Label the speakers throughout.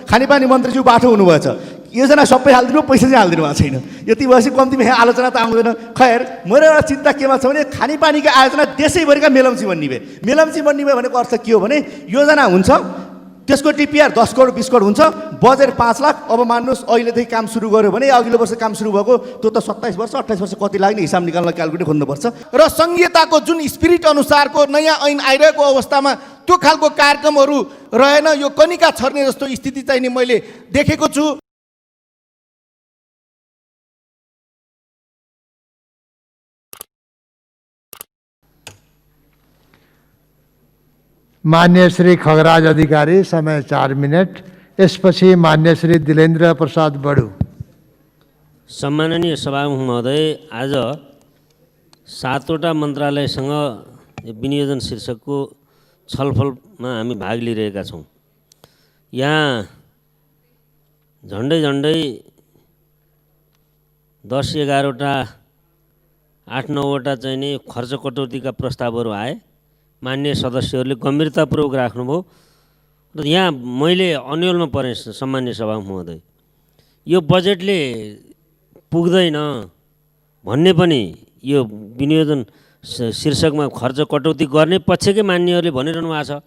Speaker 1: खानेपानी मन्त्रीज्यू बाटो हुनुभएछ, योजना सबै हालिदिनु, पैसा चाहिँ हालिदिनु भएको छैन। यति भएपछि कम्तीमा यहाँ आलोचना त आउँदैन। खैर, मेरो एउटा चिन्ता केमा छ भने खानेपानीको आयोजना देशैभरिका मेलम्ची बन्ने भए। मेलम्ची बन्ने भयो भनेको अर्थ के हो भने योजना हुन्छ, त्यसको टिपिआर 10 करोड 20 करोड हुन्छ, बजेट 5 लाख। अब मान्नुहोस् अहिलेदेखि काम सुरु गर्यो भने अघिल्लो वर्ष काम सुरु भएको त्यो त 27 वर्ष 28 वर्ष कति लाग्ने हिसाब निकाल्न क्यालकुलेटर खोज्नुपर्छ।
Speaker 2: र संहिताको जुन स्पिरिट अनुसारको नयाँ ऐन आइरहेको अवस्थामा त्यो खालको कार्यक्रमहरू रहेन। यो कनिका छर्ने जस्तो स्थिति चाहिँ नि मैले देखेको छु।
Speaker 3: मान्य श्री खगराज अधिकारी, समय 4 मिनट। यसपछि मान्य श्री दिलेन्द्र प्रसाद बडु।
Speaker 4: सम्माननीय सभामुख महोदय, आज 7वटा मन्त्रालयसँग विनियोजन शीर्षकको छलफलमा हामी भाग लिइरहेका छौँ। यहाँ झन्डै 10-11वटा 8-9वटा चाहिँ नि खर्च कटौतीका प्रस्तावहरू आए। मान्य सदस्यहरूले गम्भीरतापूर्वक राख्नुभयो र यहाँ मैले अन्यलमा परेँ। सम्मान्य सभामुख महोदय, यो बजेटले पुग्दैन भन्ने पनि यो विनियोजन शीर्षकमा खर्च कटौती गर्ने पक्षकै मान्यहरूले भनिरहनु भएको छ।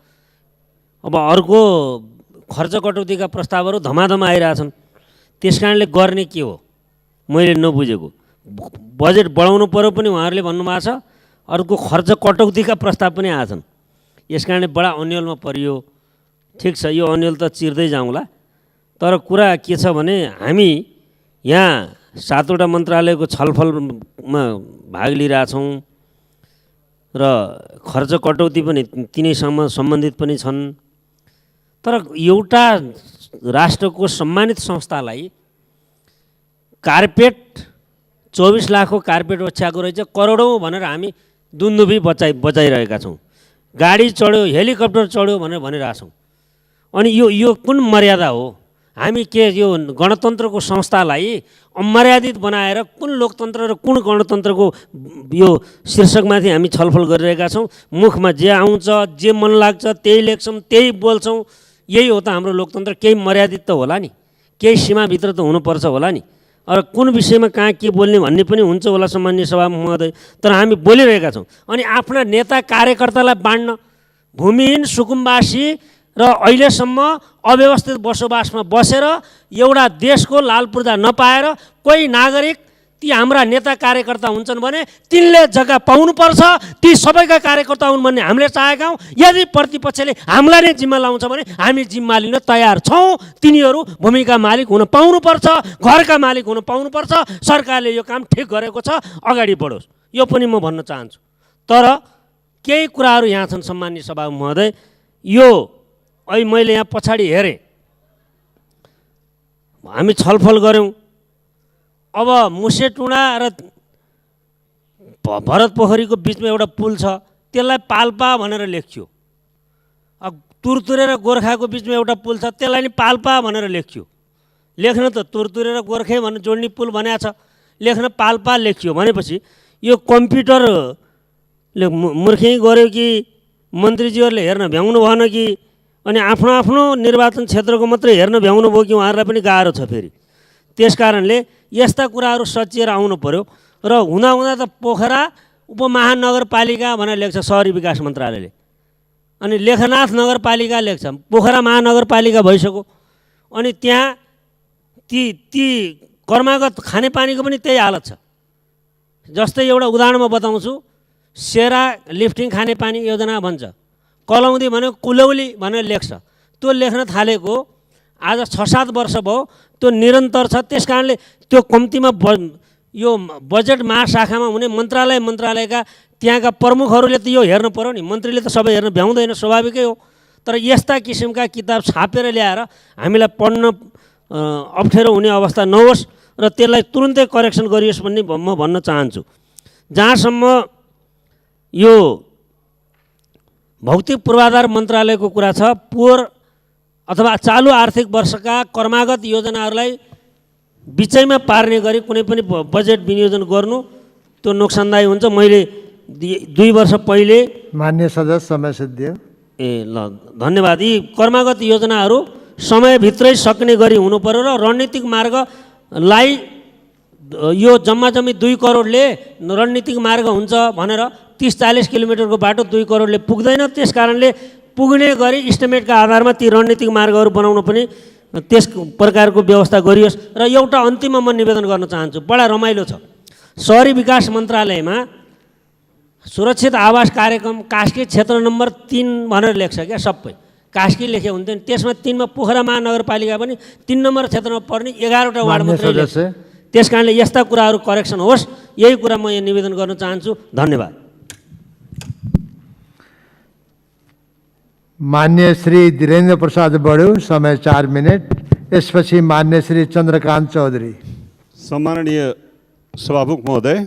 Speaker 4: अब अर्को खर्च कटौतीका प्रस्तावहरू धमाधम आइरहेछन्। त्यस कारणले गर्ने के हो मैले नबुझेको। बजेट बढाउनु पर्यो पनि उहाँहरूले भन्नुभएको छ, अर्को खर्च कटौतीका प्रस्ताव पनि आछन्। यस कारणले बडा अन्यलमा परियो। ठिक छ, यो अन्यल त चिर्दै जाउँला। तर कुरा के छ भने हामी यहाँ 7वटा मन्त्रालयको छलफलमा भाग लिइरहेछौँ र खर्च कटौती पनि तिनैसँग सम्बन्धित पनि छन्। तर एउटा राष्ट्रको सम्मानित संस्थालाई कार्पेट 24 लाखको कार्पेट ओछ्याएको रहेछ, करोडौँ भनेर हामी दुन्दुभी बचाइरहेका छौँ। गाडी चढ्यो, हेलिकप्टर चढ्यो भनेर भनिरहेछौँ। अनि यो कुन मर्यादा हो? हामी के यो गणतन्त्रको संस्थालाई अमर्यादित बनाएर कुन लोकतन्त्र र कुन गणतन्त्रको यो शीर्षकमाथि हामी छलफल गरिरहेका छौँ। मुखमा जे आउँछ, जे मन लाग्छ त्यही लेख्छौँ, त्यही बोल्छौँ। यही हो त हाम्रो लोकतन्त्र। केही मर्यादित त होला नि, केही सीमाभित्र त हुनुपर्छ होला नि। र कुन विषयमा कहाँ के बोल्ने भन्ने पनि हुन्छ होला सम्मान्य सभामुख महोदय। तर हामी बोलिरहेका छौँ। अनि आफ्ना नेता कार्यकर्तालाई बाँड्न भूमिहीन सुकुम्बासी र अहिलेसम्म अव्यवस्थित बसोबासमा बसेर एउटा देशको लाल पूर्जा नपाएर कोही नागरिक ती हाम्रा नेता कार्यकर्ता हुन्छन् भने तिनले जग्गा पाउनुपर्छ। ती सबैका कार्यकर्ता हुन् भन्ने हामीले चाहेका हौँ। यदि प्रतिपक्षले हामीलाई नै जिम्मा लाउँछ भने हामी जिम्मा लिन तयार छौँ। तिनीहरू भूमिका मालिक हुन पाउनुपर्छ, घरका मालिक हुन पाउनुपर्छ। सरकारले यो काम ठिक गरेको छ, अगाडि बढोस्, यो पनि म भन्न चाहन्छु। तर केही कुराहरू यहाँ छन् सम्मान्य सभामुख महोदय। यो अहिले मैले यहाँ पछाडि हेरेँ, हामी छलफल गऱ्यौँ। अब मुसेटुँडा र भरत पोखरीको बिचमा एउटा पुल छ, त्यसलाई पाल्पा भनेर लेख्यो। अब तुरतुरे र गोर्खाको बिचमा एउटा पुल छ, त्यसलाई नि पाल्पा भनेर लेख्यो। लेख्न त तुरतुरे र गोर्खे भनेर जोड्ने पुल भनेको छ, लेख्न पाल्पा लेख्यो भनेपछि यो कम्प्युटरले मूर्खै गर्यो कि मन्त्रीजीहरूले हेर्न भ्याउनु भएन कि अनि आफ्नो आफ्नो निर्वाचन क्षेत्रको मात्रै हेर्न भ्याउनु भयो कि उहाँहरूलाई पनि गाह्रो छ। फेरि त्यस कारणले यस्ता कुराहरू सचिएर आउनु पर्यो। र हुँदा त पोखरा उपमहानगरपालिका भनेर लेख्छ शहरी विकास मन्त्रालयले, अनि लेखनाथ नगरपालिका लेख्छ, पोखरा महानगरपालिका भइसक्यो। अनि त्यहाँ ती कर्मागत खानेपानीको पनि त्यही हालत छ। जस्तै एउटा उदाहरण म बताउँछु, सेरा लिफ्टिङ खानेपानी योजना भन्छ, कलौदी भनेको कुलौली भनेर लेख्छ। त्यो लेख्न थालेको आज 6-7 वर्ष भयो, त्यो निरन्तर छ। त्यस कारणले त्यो कम्तीमा यो बजेट महाशाखामा हुने मन्त्रालयका त्यहाँका प्रमुखहरूले त यो हेर्नु पर्यो नि। मन्त्रीले त सबै हेर्न भ्याउँदैन, स्वाभाविकै हो। तर यस्ता किसिमका किताब छापेर ल्याएर हामीलाई पढ्न अप्ठ्यारो हुने अवस्था नहोस् र त्यसलाई तुरुन्तै करेक्सन गरियोस् भन्ने म भन्न चाहन्छु। जहाँसम्म यो भौतिक पूर्वाधार मन्त्रालयको कुरा छ, पोहोर अथवा चालु आर्थिक वर्षका कर्मागत योजनाहरूलाई बिचैमा पार्ने गरी कुनै पनि बजेट विनियोजन गर्नु त्यो नोक्सानदायी हुन्छ। मैले 2 वर्ष पहिले
Speaker 3: मान्य सदस्य समय सिद्धियो।
Speaker 4: ल धन्यवाद। यी कर्मागत योजनाहरू समयभित्रै सक्ने गरी हुनु पर्यो र रणनीतिक मार्गलाई यो जम्मा जम्मी 2 करोडले रणनीतिक मार्ग हुन्छ भनेर 30-40 किलोमिटरको बाटो 2 करोडले पुग्दैन। त्यस कारणले पुग्ने गरी इस्टिमेटका आधारमा ती रणनीतिक मार्गहरू बनाउन पनि त्यस प्रकारको व्यवस्था गरियोस्। र एउटा अन्तिममा म निवेदन गर्न चाहन्छु, बडा रमाइलो छ, शहरी विकास मन्त्रालयमा सुरक्षित आवास कार्यक्रम कास्की क्षेत्र नम्बर 3 भनेर लेख्छ क्या, सबै कास्की लेखे हुन्थ्यो नि। त्यसमा 3 मा पोखरा महानगरपालिका पनि 3 नम्बर क्षेत्रमा पर्ने 11वटा वार्ड मात्रै लेख्छ। त्यस कारणले यस्ता कुराहरू करेक्सन होस्, यही कुरा म यहाँ निवेदन गर्न चाहन्छु। धन्यवाद।
Speaker 3: मान्य श्री धीरेन्द्र प्रसाद बडु, समय 4 मिनट। यसपछि मान्य श्री चन्द्रकान्त चौधरी।
Speaker 5: सम्माननीय सभामुख महोदय,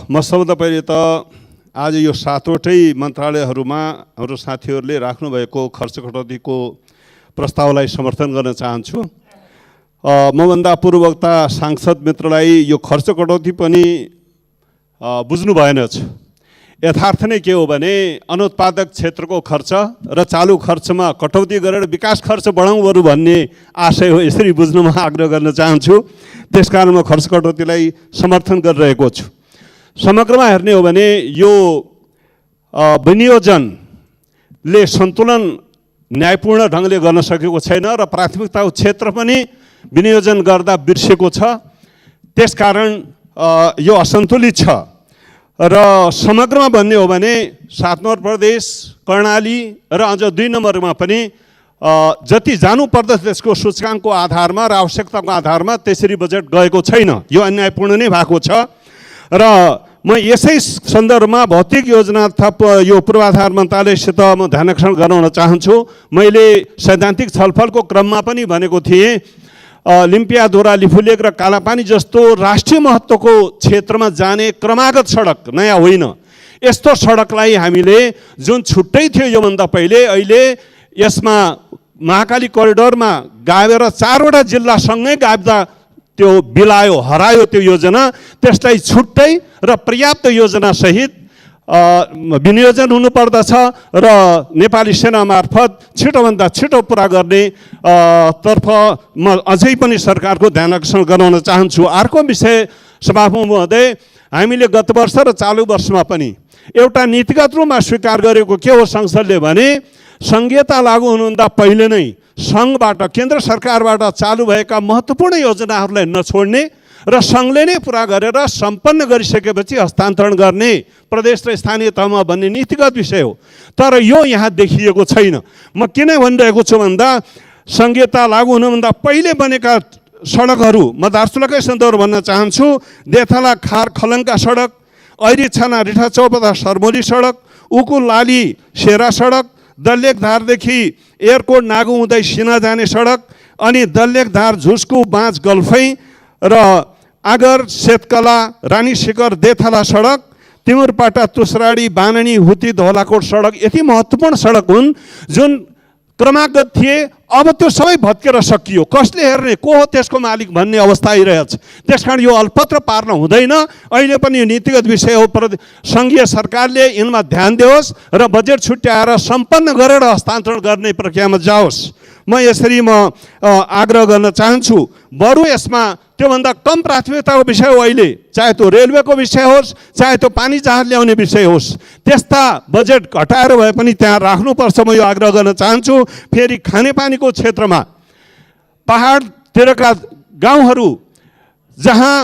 Speaker 5: म सबभन्दा पहिले त आज यो 7वटै मन्त्रालयहरूमा हाम्रो साथीहरूले राख्नुभएको खर्च कटौतीको प्रस्तावलाई समर्थन गर्न चाहन्छु। मभन्दा पूर्ववक्ता सांसद मित्रलाई यो खर्च कटौती पनि बुझ्नु भएनछ। यथार्थ नै के हो भने अनुत्पादक क्षेत्रको खर्च र चालु खर्चमा कटौती गरेर विकास खर्च बढाउँ बरु भन्ने आशय हो, यसरी बुझ्नुमा आग्रह गर्न चाहन्छु। त्यसकारण म खर्च कटौतीलाई समर्थन गरिरहेको छु। समग्रमा हेर्ने हो भने यो विनियोजनले सन्तुलन न्यायपूर्ण ढङ्गले गर्न सकेको छैन र प्राथमिकता क्षेत्र पनि विनियोजन गर्दा बिर्सेको छ। त्यसकारण यो असन्तुलित छ र समग्रमा भन्ने हो भने 7 नम्बर प्रदेश, कर्णाली र अझ 2 नम्बरमा पनि जति जानुपर्दछ त्यसको सूचकाङ्कको आधारमा र आवश्यकताको आधारमा त्यसरी बजेट गएको छैन। यो अन्यायपूर्ण नै भएको छ र म यसै सन्दर्भमा भौतिक योजना तथा यो पूर्वाधार मन्त्रालयसित म ध्यानाकर्षण गराउन चाहन्छु। मैले सैद्धान्तिक छलफलको क्रममा पनि भनेको थिएँ, लिम्पियाधुरा, लिफुलेक र कालापानी जस्तो राष्ट्रिय महत्त्वको क्षेत्रमा जाने क्रमागत सडक, नयाँ होइन, यस्तो सडकलाई हामीले जुन छुट्टै थियो योभन्दा पहिले, अहिले यसमा महाकाली करिडोरमा गाभेर 4वटा जिल्लासँगै गाभ्दा त्यो बिलायो, हरायो त्यो योजना। त्यसलाई छुट्टै र पर्याप्त योजनासहित विनियोजन हुनुपर्दछ र नेपाली सेना मार्फत छिटोभन्दा छिटो पुरा गर्ने तर्फ म अझै पनि सरकारको ध्यान आकर्षण गराउन चाहन्छु। अर्को विषय सभामुख महोदय, हामीले गत वर्ष र चालु वर्षमा पनि एउटा नीतिगत रूपमा स्वीकार गरेको के हो संसदले भने संघीयता लागू हुनुभन्दा पहिले नै सङ्घबाट, केन्द्र सरकारबाट चालु भएका महत्त्वपूर्ण योजनाहरूलाई नछोड्ने र सङ्घले नै पुरा गरेर सम्पन्न गरिसकेपछि हस्तान्तरण गर्ने प्रदेश र स्थानीय तहमा भन्ने नीतिगत विषय हो। तर यो यहाँ देखिएको छैन। म किन भनिरहेको छु भन्दा संघीयता लागू हुनुभन्दा पहिले बनेका सडकहरू, म दार्चुलाकै सन्दर्भ भन्न चाहन्छु। देथला खार खलङ्का सडक, ऐरी छाना रिठा चौपदा सरमोली सडक, उकु लाली शेरा सडक, दल्लेकधारदेखि एयरपोर्ट नागु हुँदै सिना जाने सडक, अनि दल्लेकधार झुस्कु बाँच गल्फै र आगर सेतकला रानी शिखर देथला सडक, तिमुरपाटा तुसराडी बाननी हुती धौलाकोट सडक यति महत्त्वपूर्ण सडक हुन् जुन क्रमागत थिए। अब त्यो सबै भत्केर सकियो। कसले हेर्ने, को हो त्यसको मालिक भन्ने अवस्था आइरहेछ। त्यसकारण यो अल्पत्र पार्न हुँदैन। अहिले पनि यो नीतिगत विषय हो। सङ्घीय सरकारले यिनमा ध्यान दियोस् र बजेट छुट्याएर सम्पन्न गरेर हस्तान्तरण गर्ने प्रक्रियामा जाओस्। म यसरी आग्रह गर्न चाहन्छु। बरु यसमा त्योभन्दा कम प्राथमिकताको विषय हो अहिले, चाहे त्यो रेलवेको विषय होस्, चाहे त्यो पानी जहाज ल्याउने विषय होस्, त्यस्ता बजेट घटाएर भए पनि त्यहाँ राख्नुपर्छ। म यो आग्रह गर्न चाहन्छु। फेरि खानेपानीको क्षेत्रमा पहाडतिरका गाउँहरू जहाँ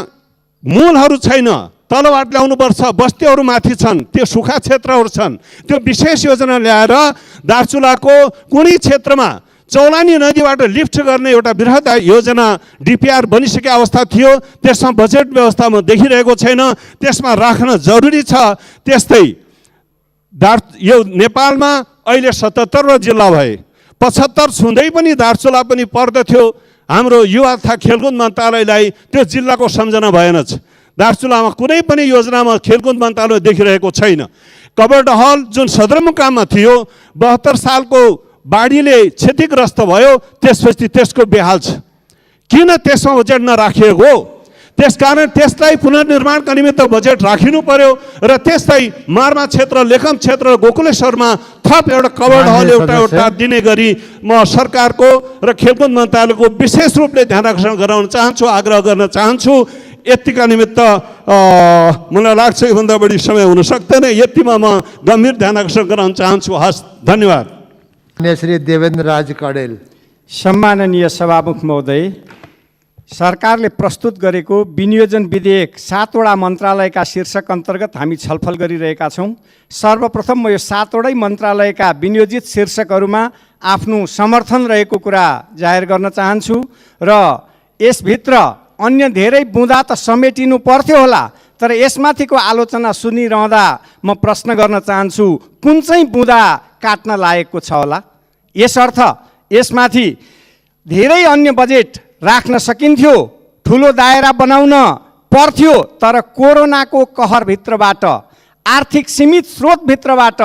Speaker 5: मूलहरू छैन, तलबाट ल्याउनुपर्छ, बस्तीहरू माथि छन्, त्यो सुखा क्षेत्रहरू छन्, त्यो विशेष योजना ल्याएर दार्चुलाको कुनै क्षेत्रमा चौलानी नदीबाट लिफ्ट गर्ने एउटा बृहत योजना डिपिआर बनिसकेको अवस्था थियो। त्यसमा बजेट व्यवस्था म देखिरहेको छैन। त्यसमा राख्न जरुरी छ। त्यस्तै यो नेपालमा अहिले 77 जिल्ला भए, 75 छुँदै पनि दार्चुला पनि पर्दथ्यो। हाम्रो युवा तथा खेलकुद मन्त्रालयलाई त्यो जिल्लाको सम्झना भएनछ। दार्चुलामा कुनै पनि योजनामा खेलकुद मन्त्रालय देखिरहेको छैन। कबरडहल जुन सदरमुकाममा थियो, 72 सालको बाढीले क्षतिग्रस्त भयो, त्यसपछि त्यसको बेहाल छ। किन त्यसमा बजेट नराखिएको? त्यसकारण त्यसलाई पुनर्निर्माणका निमित्त बजेट राखिनु पर्यो र त्यस्तै मारमा क्षेत्र, लेखम क्षेत्र, गोकुलेश्वरमा थप एउटा कवर्ड हल एउटा दिने गरी म सरकारको र खेलकुद मन्त्रालयको विशेष रूपले ध्यान आकर्षण गराउन चाहन्छु, आग्रह गर्न चाहन्छु। यतिका निमित्त मलाई लाग्छ योभन्दा बढी समय हुन सक्दैन। यतिमा म गम्भीर ध्यान आकर्षण गराउन चाहन्छु। हस्, धन्यवाद।
Speaker 3: मान्य श्री देवेन्द्र राज कडेल।
Speaker 6: सम्माननीय सभामुख महोदय, सरकारले प्रस्तुत गरेको विनियोजन विधेयक 7 वटा मन्त्रालयका शीर्षक अन्तर्गत हामी छलफल गरिरहेका छौँ। सर्वप्रथम म यो 7 वटै मन्त्रालयका विनियोजित शीर्षकहरूमा आफ्नो समर्थन रहेको कुरा जाहेर गर्न चाहन्छु र यसभित्र अन्य धेरै बुँदा त समेटिनु पर्थ्यो होला, तर यसमाथिको आलोचना सुनिरहँदा म प्रश्न गर्न चाहन्छु, कुन चाहिँ बुँदा काट्न लागेको छ होला? यसर्थ यसमाथि धेरै अन्य बजेट राख्न सकिन्थ्यो, ठुलो दायरा बनाउन पर्थ्यो, तर कोरोनाको कहरभित्रबाट, आर्थिक सीमित स्रोतभित्रबाट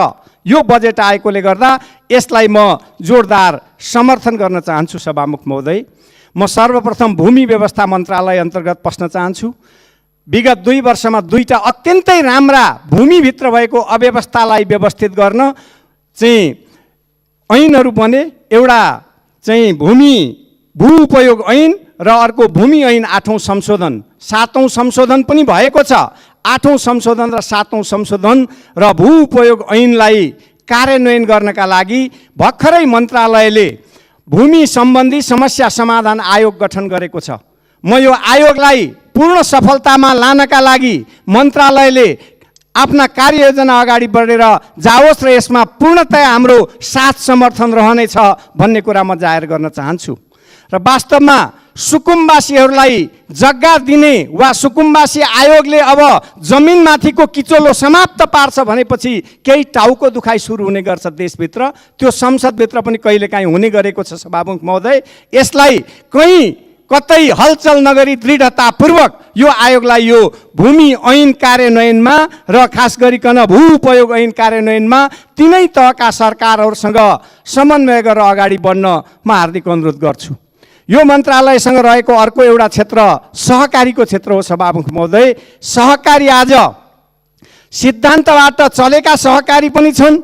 Speaker 6: यो बजेट आएकोले गर्दा यसलाई म जोरदार समर्थन गर्न चाहन्छु। सभामुख महोदय, म सर्वप्रथम भूमि व्यवस्था मन्त्रालय अन्तर्गत पस्न चाहन्छु। विगत 2 वर्षमा 2टा अत्यन्तै राम्रा भूमिभित्र भएको अव्यवस्थालाई व्यवस्थित गर्न चाहिँ ऐनहरू बने। एउटा चाहिँ भू उपयोग ऐन र अर्को भूमि ऐन 8औं संशोधन, 7औं संशोधन पनि भएको छ। 8औं संशोधन र 7औं संशोधन र भू उपयोग ऐनलाई कार्यान्वयन गर्नका लागि भर्खरै मन्त्रालयले भूमि सम्बन्धी समस्या समाधान आयोग गठन गरेको छ। म यो आयोगलाई पूर्ण सफलतामा लानका लागि मन्त्रालयले आफ्ना कार्ययोजना अगाडि बढेर जाओस् र यसमा पूर्णतया हाम्रो साथ समर्थन रहनेछ भन्ने कुरा म जाहेर गर्न चाहन्छु। र वास्तवमा सुकुम्बासीहरूलाई जग्गा दिने वा सुकुम्बासी आयोगले अब जमिनमाथिको किचोलो समाप्त पार्छ भनेपछि केही टाउको दुखाइ सुरु हुने गर्छ देशभित्र। त्यो संसदभित्र पनि कहिलेकाहीँ हुने गरेको छ। सभामुख महोदय, यसलाई कहीँ कतै हलचल नगरी दृढतापूर्वक यो आयोगलाई यो भूमि ऐन कार्यान्वयनमा र खास गरिकन भू उपयोग ऐन कार्यान्वयनमा तिनै तहका सरकारहरूसँग समन्वय गरेर अगाडि बढ्न म हार्दिक अनुरोध गर्छु। यो मन्त्रालयसँग रहेको अर्को एउटा क्षेत्र सहकारीको क्षेत्र हो। सभामुख महोदय, सहकारी आज सिद्धान्तबाट चलेका सहकारी पनि छन्,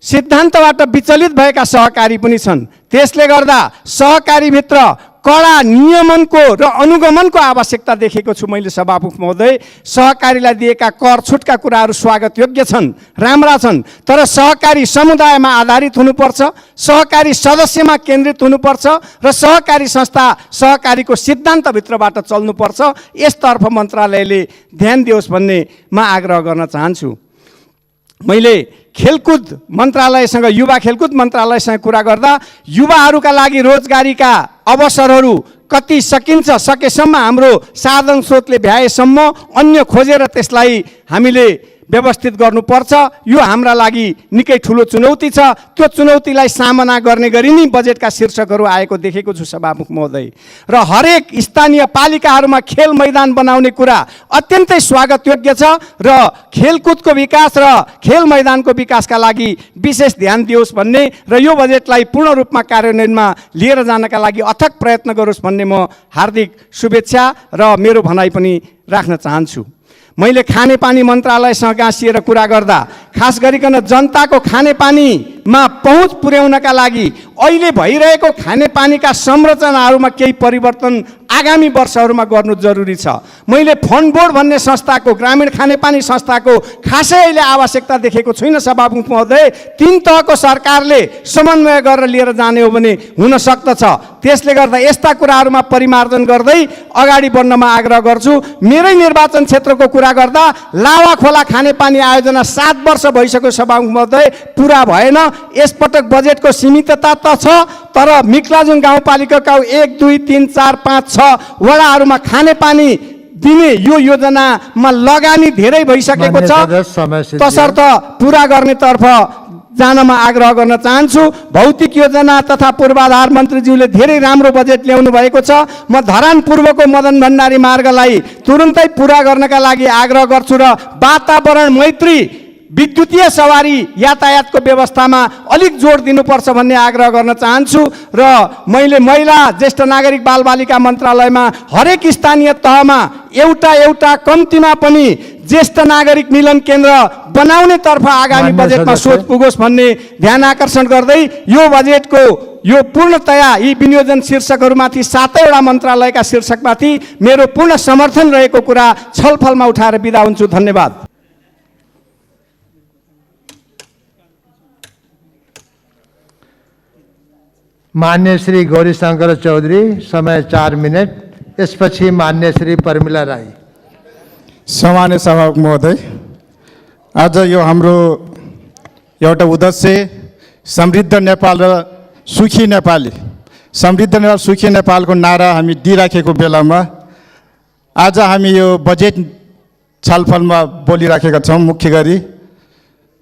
Speaker 6: सिद्धान्तबाट विचलित भएका सहकारी पनि छन्। त्यसले गर्दा सहकारीभित्र कडा नियमनको र अनुगमनको आवश्यकता देखेको छु मैले। सभामुख महोदय, सहकारीलाई दिएका कर छुटका कुराहरू स्वागत योग्य छन्, राम्रा छन्, तर सहकारी समुदायमा आधारित हुनुपर्छ, सहकारी सदस्यमा केन्द्रित हुनुपर्छ र सहकारी संस्था सहकारीको सिद्धान्तभित्रबाट चल्नुपर्छ। यसतर्फ मन्त्रालयले ध्यान दियोस् भन्ने म आग्रह गर्न चाहन्छु। मैले खेलकुद मन्त्रालयसँग, युवा खेलकुद मन्त्रालयसँग कुरा गर्दा युवाहरूका लागि रोजगारीका अवसरहरू कति सकिन्छ, सकेसम्म हाम्रो साधन स्रोतले भ्याएसम्म अन्य खोजेर त्यसलाई हामीले व्यवस्थित गर्नुपर्छ। यो हाम्रा लागि निकै ठुलो चुनौती छ। त्यो चुनौतीलाई सामना गर्ने गरी नै बजेटका शीर्षकहरू आएको देखेको छु। सभामुख महोदय, र हरेक स्थानीय पालिकाहरूमा खेल मैदान बनाउने कुरा अत्यन्तै स्वागत योग्य छ र खेलकुदको विकास र खेल मैदानको विकासका लागि विशेष ध्यान दियोस् भन्ने र यो बजेटलाई पूर्ण रूपमा कार्यान्वयनमा लिएर जानका लागि अथक प्रयत्न गरोस् भन्ने म हार्दिक शुभेच्छा र मेरो भनाइ पनि राख्न चाहन्छु। मैले खानेपानी मन्त्रालयसँग गाँसिएर कुरा गर्दा खास गरिकन जनताको खानेपानीमा पहुँच पुर्याउनका लागि अहिले भइरहेको खानेपानीका संरचनाहरूमा केही परिवर्तन आगामी वर्षहरूमा गर्नु जरुरी छ। मैले फन्ड बोर्ड भन्ने संस्थाको, ग्रामीण खानेपानी संस्थाको खासै अहिले आवश्यकता देखेको छुइनँ। सभामुख महोदय, 3 तहको सरकारले समन्वय गरेर लिएर जाने हो भने हुन सक्दछ। त्यसले गर्दा यस्ता कुराहरूमा परिमार्जन गर्दै अगाडि बढ्नमा आग्रह गर्छु। मेरै निर्वाचन क्षेत्रको कुरा गर्दा लावा खोला खानेपानी आयोजना 7 वर्ष भइसक्यो। सभामुख महोदय, पुरा भएन। यसपटक बजेटको सीमितता त छ, तर मिक्लाजुङ गाउँपालिकाका 1, 2, 3, 4, 5, 6 वडाहरूमा खानेपानी दिने यो योजनामा लगानी धेरै भइसकेको छ। तसर्थ पुरा गर्नेतर्फ जानमा आग्रह गर्न चाहन्छु। भौतिक योजना तथा पूर्वाधार मन्त्रीज्यूले धेरै राम्रो बजेट ल्याउनु भएको छ। म धरान पूर्वको मदन भण्डारी मार्गलाई तुरुन्तै पुरा गर्नका लागि आग्रह गर्छु र वातावरण मैत्री विद्युतीय सवारी यातायातको व्यवस्थामा अलिक जोड दिनुपर्छ भन्ने आग्रह गर्न चाहन्छु र मैले महिला ज्येष्ठ नागरिक बालबालिका मन्त्रालयमा हरेक स्थानीय तहमा एउटा कम्तीमा पनि ज्येष्ठ नागरिक मिलन केन्द्र बनाउने तर्फ आगामी
Speaker 3: मान्य
Speaker 6: बजेटमा
Speaker 3: सदस्य।
Speaker 6: सोच पुगोस् भन्ने ध्यान आकर्षण गर्दै यो बजेटको यो पूर्णतया यी विनियोजन शीर्षकहरूमाथि 7वटा मन्त्रालयका शीर्षकमाथि मेरो पूर्ण समर्थन रहेको कुरा छलफलमा उठाएर बिदा हुन्छु। धन्यवाद।
Speaker 3: मान्य श्री गौरीशंकर चौधरी, समय 4 मिनट। यसपछि मान्य श्री प्रमिला राई।
Speaker 7: सामान्य सभामुख महोदय, आज यो हाम्रो एउटा उद्देश्य समृद्ध नेपाल र सुखी नेपाली, समृद्ध नेपाल सुखी नेपालको नारा हामी दिइराखेको बेलामा आज हामी यो बजेट छलफलमा बोलिराखेका छौँ मुख्य गरी।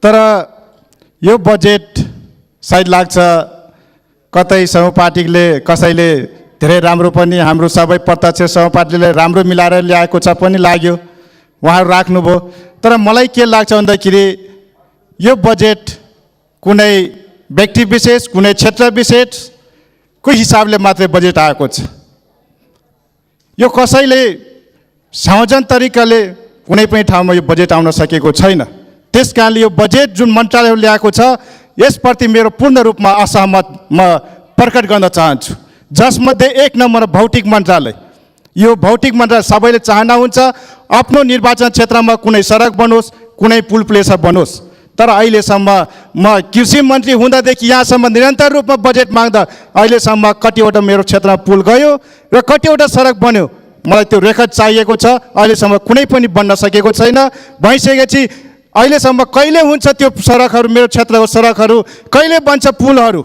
Speaker 7: तर यो बजेट सायद लाग्छ कतै सहपाठीले कसैले धेरै राम्रो पनि, हाम्रो सबै प्रत्यक्ष सहपाठीले राम्रो मिलाएर ल्याएको छ पनि लाग्यो, उहाँहरू राख्नुभयो। तर मलाई के लाग्छ भन्दाखेरि यो बजेट कुनै व्यक्ति विशेष, कुनै क्षेत्र विशेषको हिसाबले मात्रै बजेट आएको छ। यो कसैले सार्वजनिक तरिकाले कुनै पनि ठाउँमा यो बजेट आउन सकेको छैन। त्यस कारणले यो बजेट जुन मन्त्रालयले ल्याएको छ यसप्रति मेरो पूर्ण रूपमा असहमत म प्रकट गर्न चाहन्छु। जसमध्ये 1 नम्बर भौतिक मन्त्रालय। यो भौतिक मन्त्रालय सबैले चाहना हुन्छ आफ्नो निर्वाचन क्षेत्रमा कुनै सडक बनोस्, कुनै पुल प्लेसा बनोस्। तर अहिलेसम्म म कृषि मन्त्री हुँदादेखि यहाँसम्म निरन्तर रूपमा बजेट माग्दा अहिलेसम्म कतिवटा मेरो क्षेत्रमा पुल गयो र कतिवटा सडक बन्यो। मलाई त्यो रेकर्ड चाहिएको छ, अहिलेसम्म कुनै पनि बन्न सकेको छैन। भइसकेपछि अहिलेसम्म कहिले हुन्छ त्यो सडकहरू, मेरो क्षेत्रको सडकहरू कहिले बन्छ पुलहरू।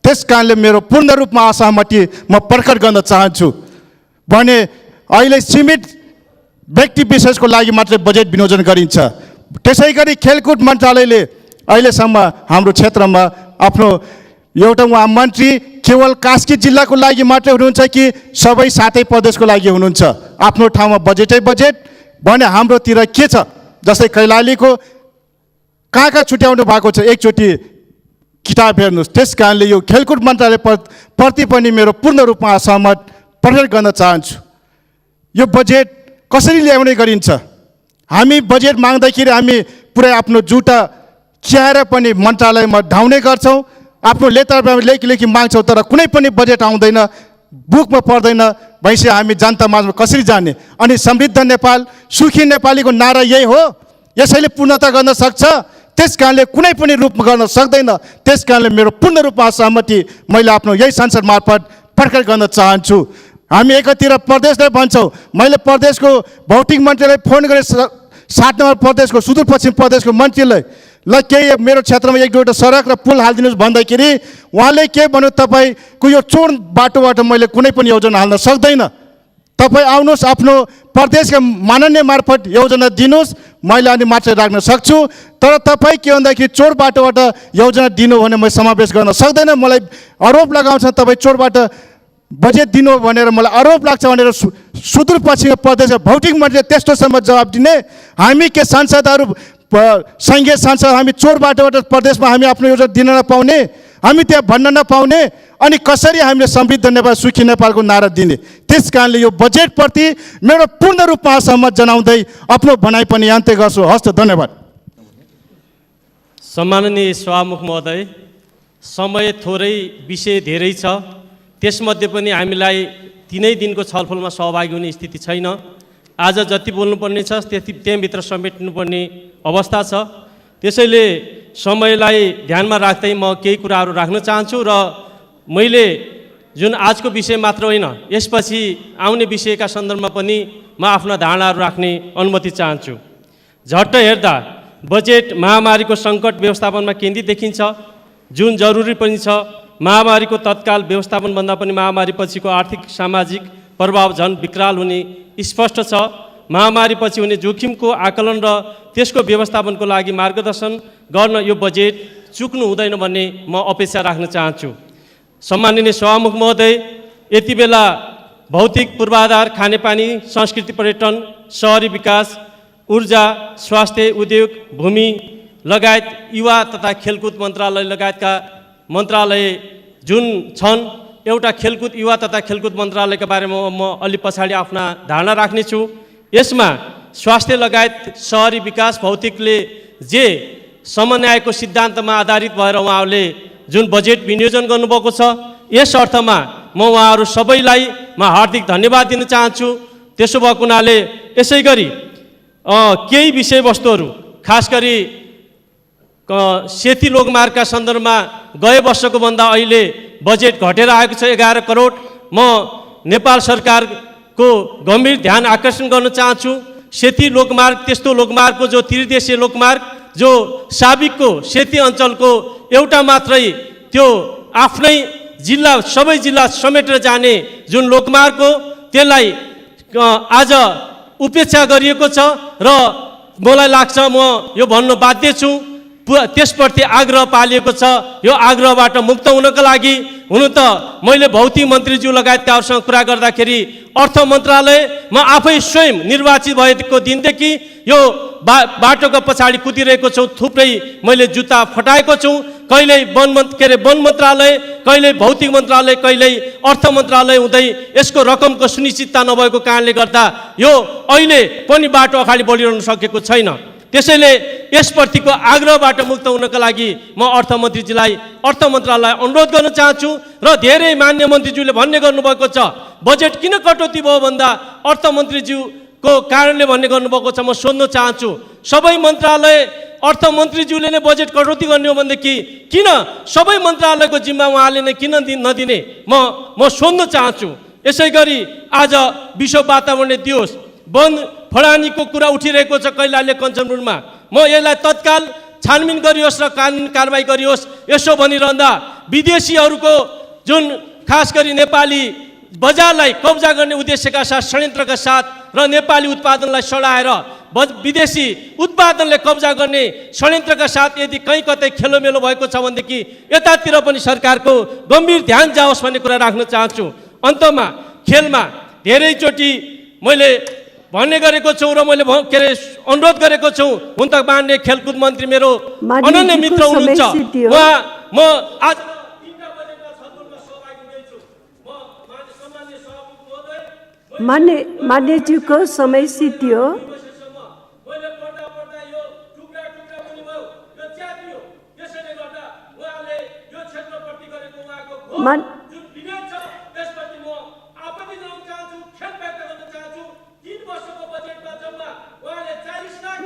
Speaker 7: त्यस कारणले मेरो पूर्ण रूपमा असहमति म प्रकट गर्न चाहन्छु। भने अहिले सीमित व्यक्ति विशेषको लागि मात्रै बजेट विनियोजन गरिन्छ। त्यसै गरी खेलकुद मन्त्रालयले अहिलेसम्म हाम्रो क्षेत्रमा आफ्नो एउटा उहाँ मन्त्री केवल कास्की जिल्लाको लागि मात्रै हुनुहुन्छ कि सबै 7 प्रदेशको लागि हुनुहुन्छ? आफ्नो ठाउँमा बजेटै बजेट भने हाम्रोतिर के छ? जस्तै कैलालीको कहाँ छुट्याउनु भएको छ, एकचोटि किताब हेर्नुहोस्। त्यस कारणले यो खेलकुद मन्त्रालय प्रति पनि मेरो पूर्ण रूपमा असहमत प्रकट गर्न चाहन्छु। यो बजेट कसरी ल्याउने गरिन्छ? हामी बजेट माग्दाखेरि हामी पुरै आफ्नो जुटा खियाएर पनि मन्त्रालयमा धाउने गर्छौँ, आफ्नो लेतरमा लेखी माग्छौँ, तर कुनै पनि बजेट आउँदैन, बुकमा पर्दैन। भइसक्यो हामी जनतामा कसरी जाने? अनि समृद्ध नेपाल सुखी नेपालीको नारा यही हो, यसैले पूर्णता गर्न सक्छ। त्यस कारणले कुनै पनि रूपमा गर्न सक्दैन। त्यस कारणले मेरो पूर्ण रूपमा सहमति मैले आफ्नो यही संसद मार्फत प्रकट गर्न चाहन्छु। हामी एकातिर प्रदेशलाई भन्छौँ, मैले प्रदेशको भौतिक मन्त्रीलाई फोन गरेँ, 7 नम्बर प्रदेशको सुदूरपश्चिम प्रदेशको मन्त्रीलाई, ल केही मेरो क्षेत्रमा 1-2वटा सडक र पुल हालिदिनुहोस् भन्दाखेरि उहाँले के भन्यो, तपाईँको यो चोर बाटोबाट मैले कुनै पनि योजना हाल्न सक्दैन। तपाईँ आउनुहोस्, आफ्नो प्रदेशका माननीय मार्फत योजना दिनुहोस्, मैले अनि मात्रै राख्न सक्छु। तर तपाईँ के भन्दाखेरि चोर बाटोबाट योजना दिनु भने म समावेश गर्न सक्दैन। मलाई आरोप लगाउँछ तपाईँ चोरबाट बजेट दिनु भनेर, मलाई आरोप लाग्छ भनेर सुदूरपश्चिम प्रदेशका भौतिक मन्त्रीले त्यस्तोसम्म जवाब दिने? हामी के सांसदहरू, सङ्घीय सांसद हामी चोर बाटोबाट प्रदेशमा हामी आफ्नो योजना दिन नपाउने, हामी त्यहाँ भन्न नपाउने, अनि कसरी हामीले समृद्ध नेपाल सुखी नेपालको नारा दिने? त्यस कारणले यो बजेटप्रति मेरो पूर्ण रूपमा असहमत जनाउँदै आफ्नो भनाइ पनि अन्त्य गर्छु। हस्त, धन्यवाद।
Speaker 8: सम्माननीय सभामुख महोदय, समय थोरै, विषय धेरै छ, त्यसमध्ये पनि हामीलाई 3 दिनको छलफलमा सहभागी हुने स्थिति छैन। आज जति बोल्नुपर्ने छ त्यहीँभित्र समेट्नुपर्ने अवस्था छ। त्यसैले समयलाई ध्यानमा राख्दै म केही कुराहरू राख्न चाहन्छु र मैले जुन आजको विषय मात्र होइन, यसपछि आउने विषयका सन्दर्भमा पनि म आफ्ना धारणाहरू राख्ने अनुमति चाहन्छु। झट्ट हेर्दा बजेट महामारीको सङ्कट व्यवस्थापनमा केन्द्रित देखिन्छ, जुन जरुरी पनि छ। महामारीको तत्काल व्यवस्थापनभन्दा पनि महामारीपछिको आर्थिक सामाजिक प्रभाव झन् विकराल हुने स्पष्ट छ। महामारीपछि हुने जोखिमको आकलन र त्यसको व्यवस्थापनको लागि मार्गदर्शन गर्न यो बजेट चुक्नु हुँदैन भन्ने म अपेक्षा राख्न चाहन्छु। सम्माननीय सभामुख महोदय, यति बेला भौतिक पूर्वाधार, खानेपानी, संस्कृति, पर्यटन, सहरी विकास, ऊर्जा, स्वास्थ्य, उद्योग, भूमि लगायत युवा तथा खेलकुद मन्त्रालय लगायतका मन्त्रालय जुन छन्, एउटा खेलकुद युवा तथा खेलकुद मन्त्रालयका बारेमा म अलि पछाडि आफ्ना धारणा राख्नेछु। यसमा स्वास्थ्य लगायत सहरी विकास भौतिकले जे समन्वयको सिद्धान्तमा आधारित भएर उहाँहरूले जुन बजेट विनियोजन गर्नुभएको छ, यस अर्थमा म उहाँहरू सबैलाई म हार्दिक धन्यवाद दिन चाहन्छु। त्यसो भएको हुनाले यसै गरी केही विषयवस्तुहरू खास गरी सेती लोकमार्गका सन्दर्भमा गए वर्षको भन्दा अहिले बजेट घटेर आएको छ 11 करोड। म नेपाल सरकारको गम्भीर ध्यान आकर्षण गर्न चाहन्छु। सेती लोकमार्ग त्यस्तो लोकमार्गको जो त्रिदेशीय लोकमार्ग जो साबिकको सेती अञ्चलको एउटा मात्रै त्यो आफ्नै जिल्ला सबै जिल्ला समेटेर जाने जुन लोकमार्ग हो, त्यसलाई आज उपेक्षा गरिएको छ र मलाई लाग्छ म यो भन्नु बाध्य छु, त्यसप्रति आग्रह पालिएको छ। यो आग्रहबाट मुक्त हुनको लागि हुन त मैले भौतिक मन्त्रीज्यू लगायतकाहरूसँग कुरा गर्दाखेरि अर्थ मन्त्रालयमा आफै स्वयं निर्वाचित भएको दिनदेखि यो बाटोको पछाडि कुदिरहेको छु। थुप्रै मैले जुत्ता फटाएको छु। कहिल्यै वन मन्त्रालय, कहिल्यै भौतिक मन्त्रालय, कहिल्यै अर्थ मन्त्रालय हुँदै यसको रकमको सुनिश्चितता नभएको कारणले गर्दा यो अहिले पनि बाटो अगाडि बढिरहन सकेको छैन। त्यसैले यसप्रतिको आग्रहबाट मुक्त हुनका लागि म अर्थमन्त्रीजीलाई, अर्थ मन्त्रालयलाई अनुरोध गर्न चाहन्छु। र धेरै मान्य मन्त्रीज्यूले भन्ने गर्नुभएको छ बजेट किन कटौती भयो भन्दा अर्थमन्त्रीज्यूको कारणले भन्ने गर्नुभएको छ। म सोध्न चाहन्छु, सबै मन्त्रालय अर्थमन्त्रीज्यूले नै बजेट कटौती गर्ने हो भनेदेखि किन सबै मन्त्रालयको जिम्मा उहाँले नै किन नदिने म सोध्न चाहन्छु। यसै गरी आज विश्व वातावरण दिवस वन फडानीको कुरा उठिरहेको छ कैलाली कञ्चनपुरमा। म यसलाई तत्काल छानबिन गरियोस् र कानुन कारबाही गरियोस्। यसो भनिरहँदा विदेशीहरूको जुन खास गरी नेपाली बजारलाई कब्जा गर्ने उद्देश्यका साथ, षड्यन्त्रका साथ र नेपाली उत्पादनलाई सडाएर विदेशी उत्पादनले कब्जा गर्ने षड्यन्त्रका साथ यदि कहीँ कतै खेलोमेलो भएको छ भनेदेखि यतातिर पनि सरकारको गम्भीर ध्यान जाओस् भन्ने कुरा राख्न चाहन्छु। अन्तमा खेलमा धेरैचोटि मैले भन्ने गरेको छु र मैले अनुरोध गरेको छु। हुन त मान्य खेलकुद मन्त्री मेरो अनन्य मित्र हुनुहुन्छ। म आज
Speaker 9: मान्यज्यूको समय सिद्धियो।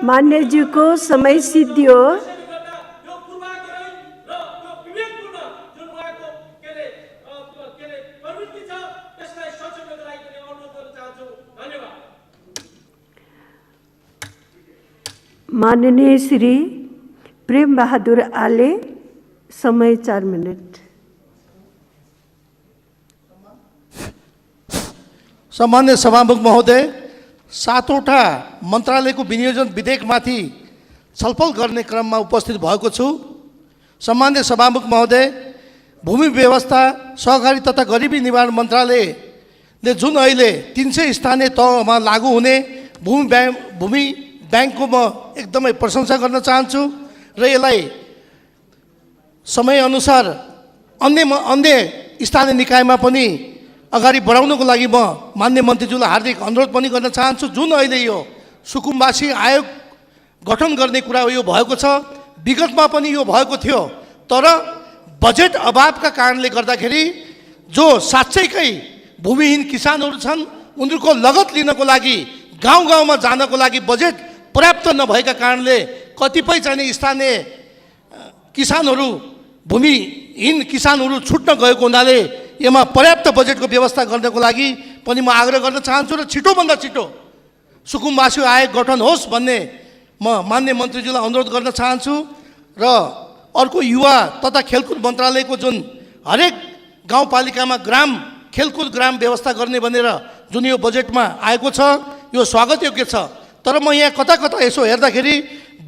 Speaker 9: मान्यज्यूको समय सिद्धियो। माननीय श्री प्रेम बहादुर आले, समय 4 मिनट।
Speaker 2: सम्मान्य सभामुख महोदय, 7वटा मन्त्रालयको विनियोजन विधेयकमाथि छलफल गर्ने क्रममा उपस्थित भएको छु। सम्मान्य सभामुख महोदय, भूमि व्यवस्था, सहकारी तथा गरिबी निवारण मन्त्रालयले जुन अहिले 300 स्थानीय तहमा लागू हुने भूमि ब्याङ्कको म एकदमै प्रशंसा गर्न चाहन्छु र यसलाई समयअनुसार अन्य स्थानीय निकायमा पनि अगाडि बढाउनको लागि म मान्य मन्त्रीज्यूलाई हार्दिक अनुरोध पनि गर्न चाहन्छु। जुन अहिले यो सुकुम्बासी आयोग गठन गर्ने कुरा यो भएको छ, विगतमा पनि यो भएको थियो, तर बजेट अभावका कारणले गर्दाखेरि जो साँच्चैकै भूमिहीन किसानहरू छन् उनीहरूको लगत लिनको लागि गाउँ गाउँमा जानको लागि बजेट पर्याप्त नभएका कारणले कतिपय चाहिँ स्थानीय किसानहरू, भूमिहीन किसानहरू छुट्न गएको हुनाले यसमा पर्याप्त बजेटको व्यवस्था गर्नको लागि पनि म आग्रह गर्न चाहन्छु र छिटोभन्दा छिटो सुकुम्बासी आयोग गठन होस् भन्ने म मान्य मन्त्रीज्यूलाई अनुरोध गर्न चाहन्छु। र अर्को युवा तथा खेलकुद मन्त्रालयको जुन हरेक गाउँपालिकामा खेलकुद ग्राम व्यवस्था गर्ने भनेर जुन यो बजेटमा आएको छ यो स्वागतयोग्य छ। तर म यहाँ कता कता यसो हेर्दाखेरि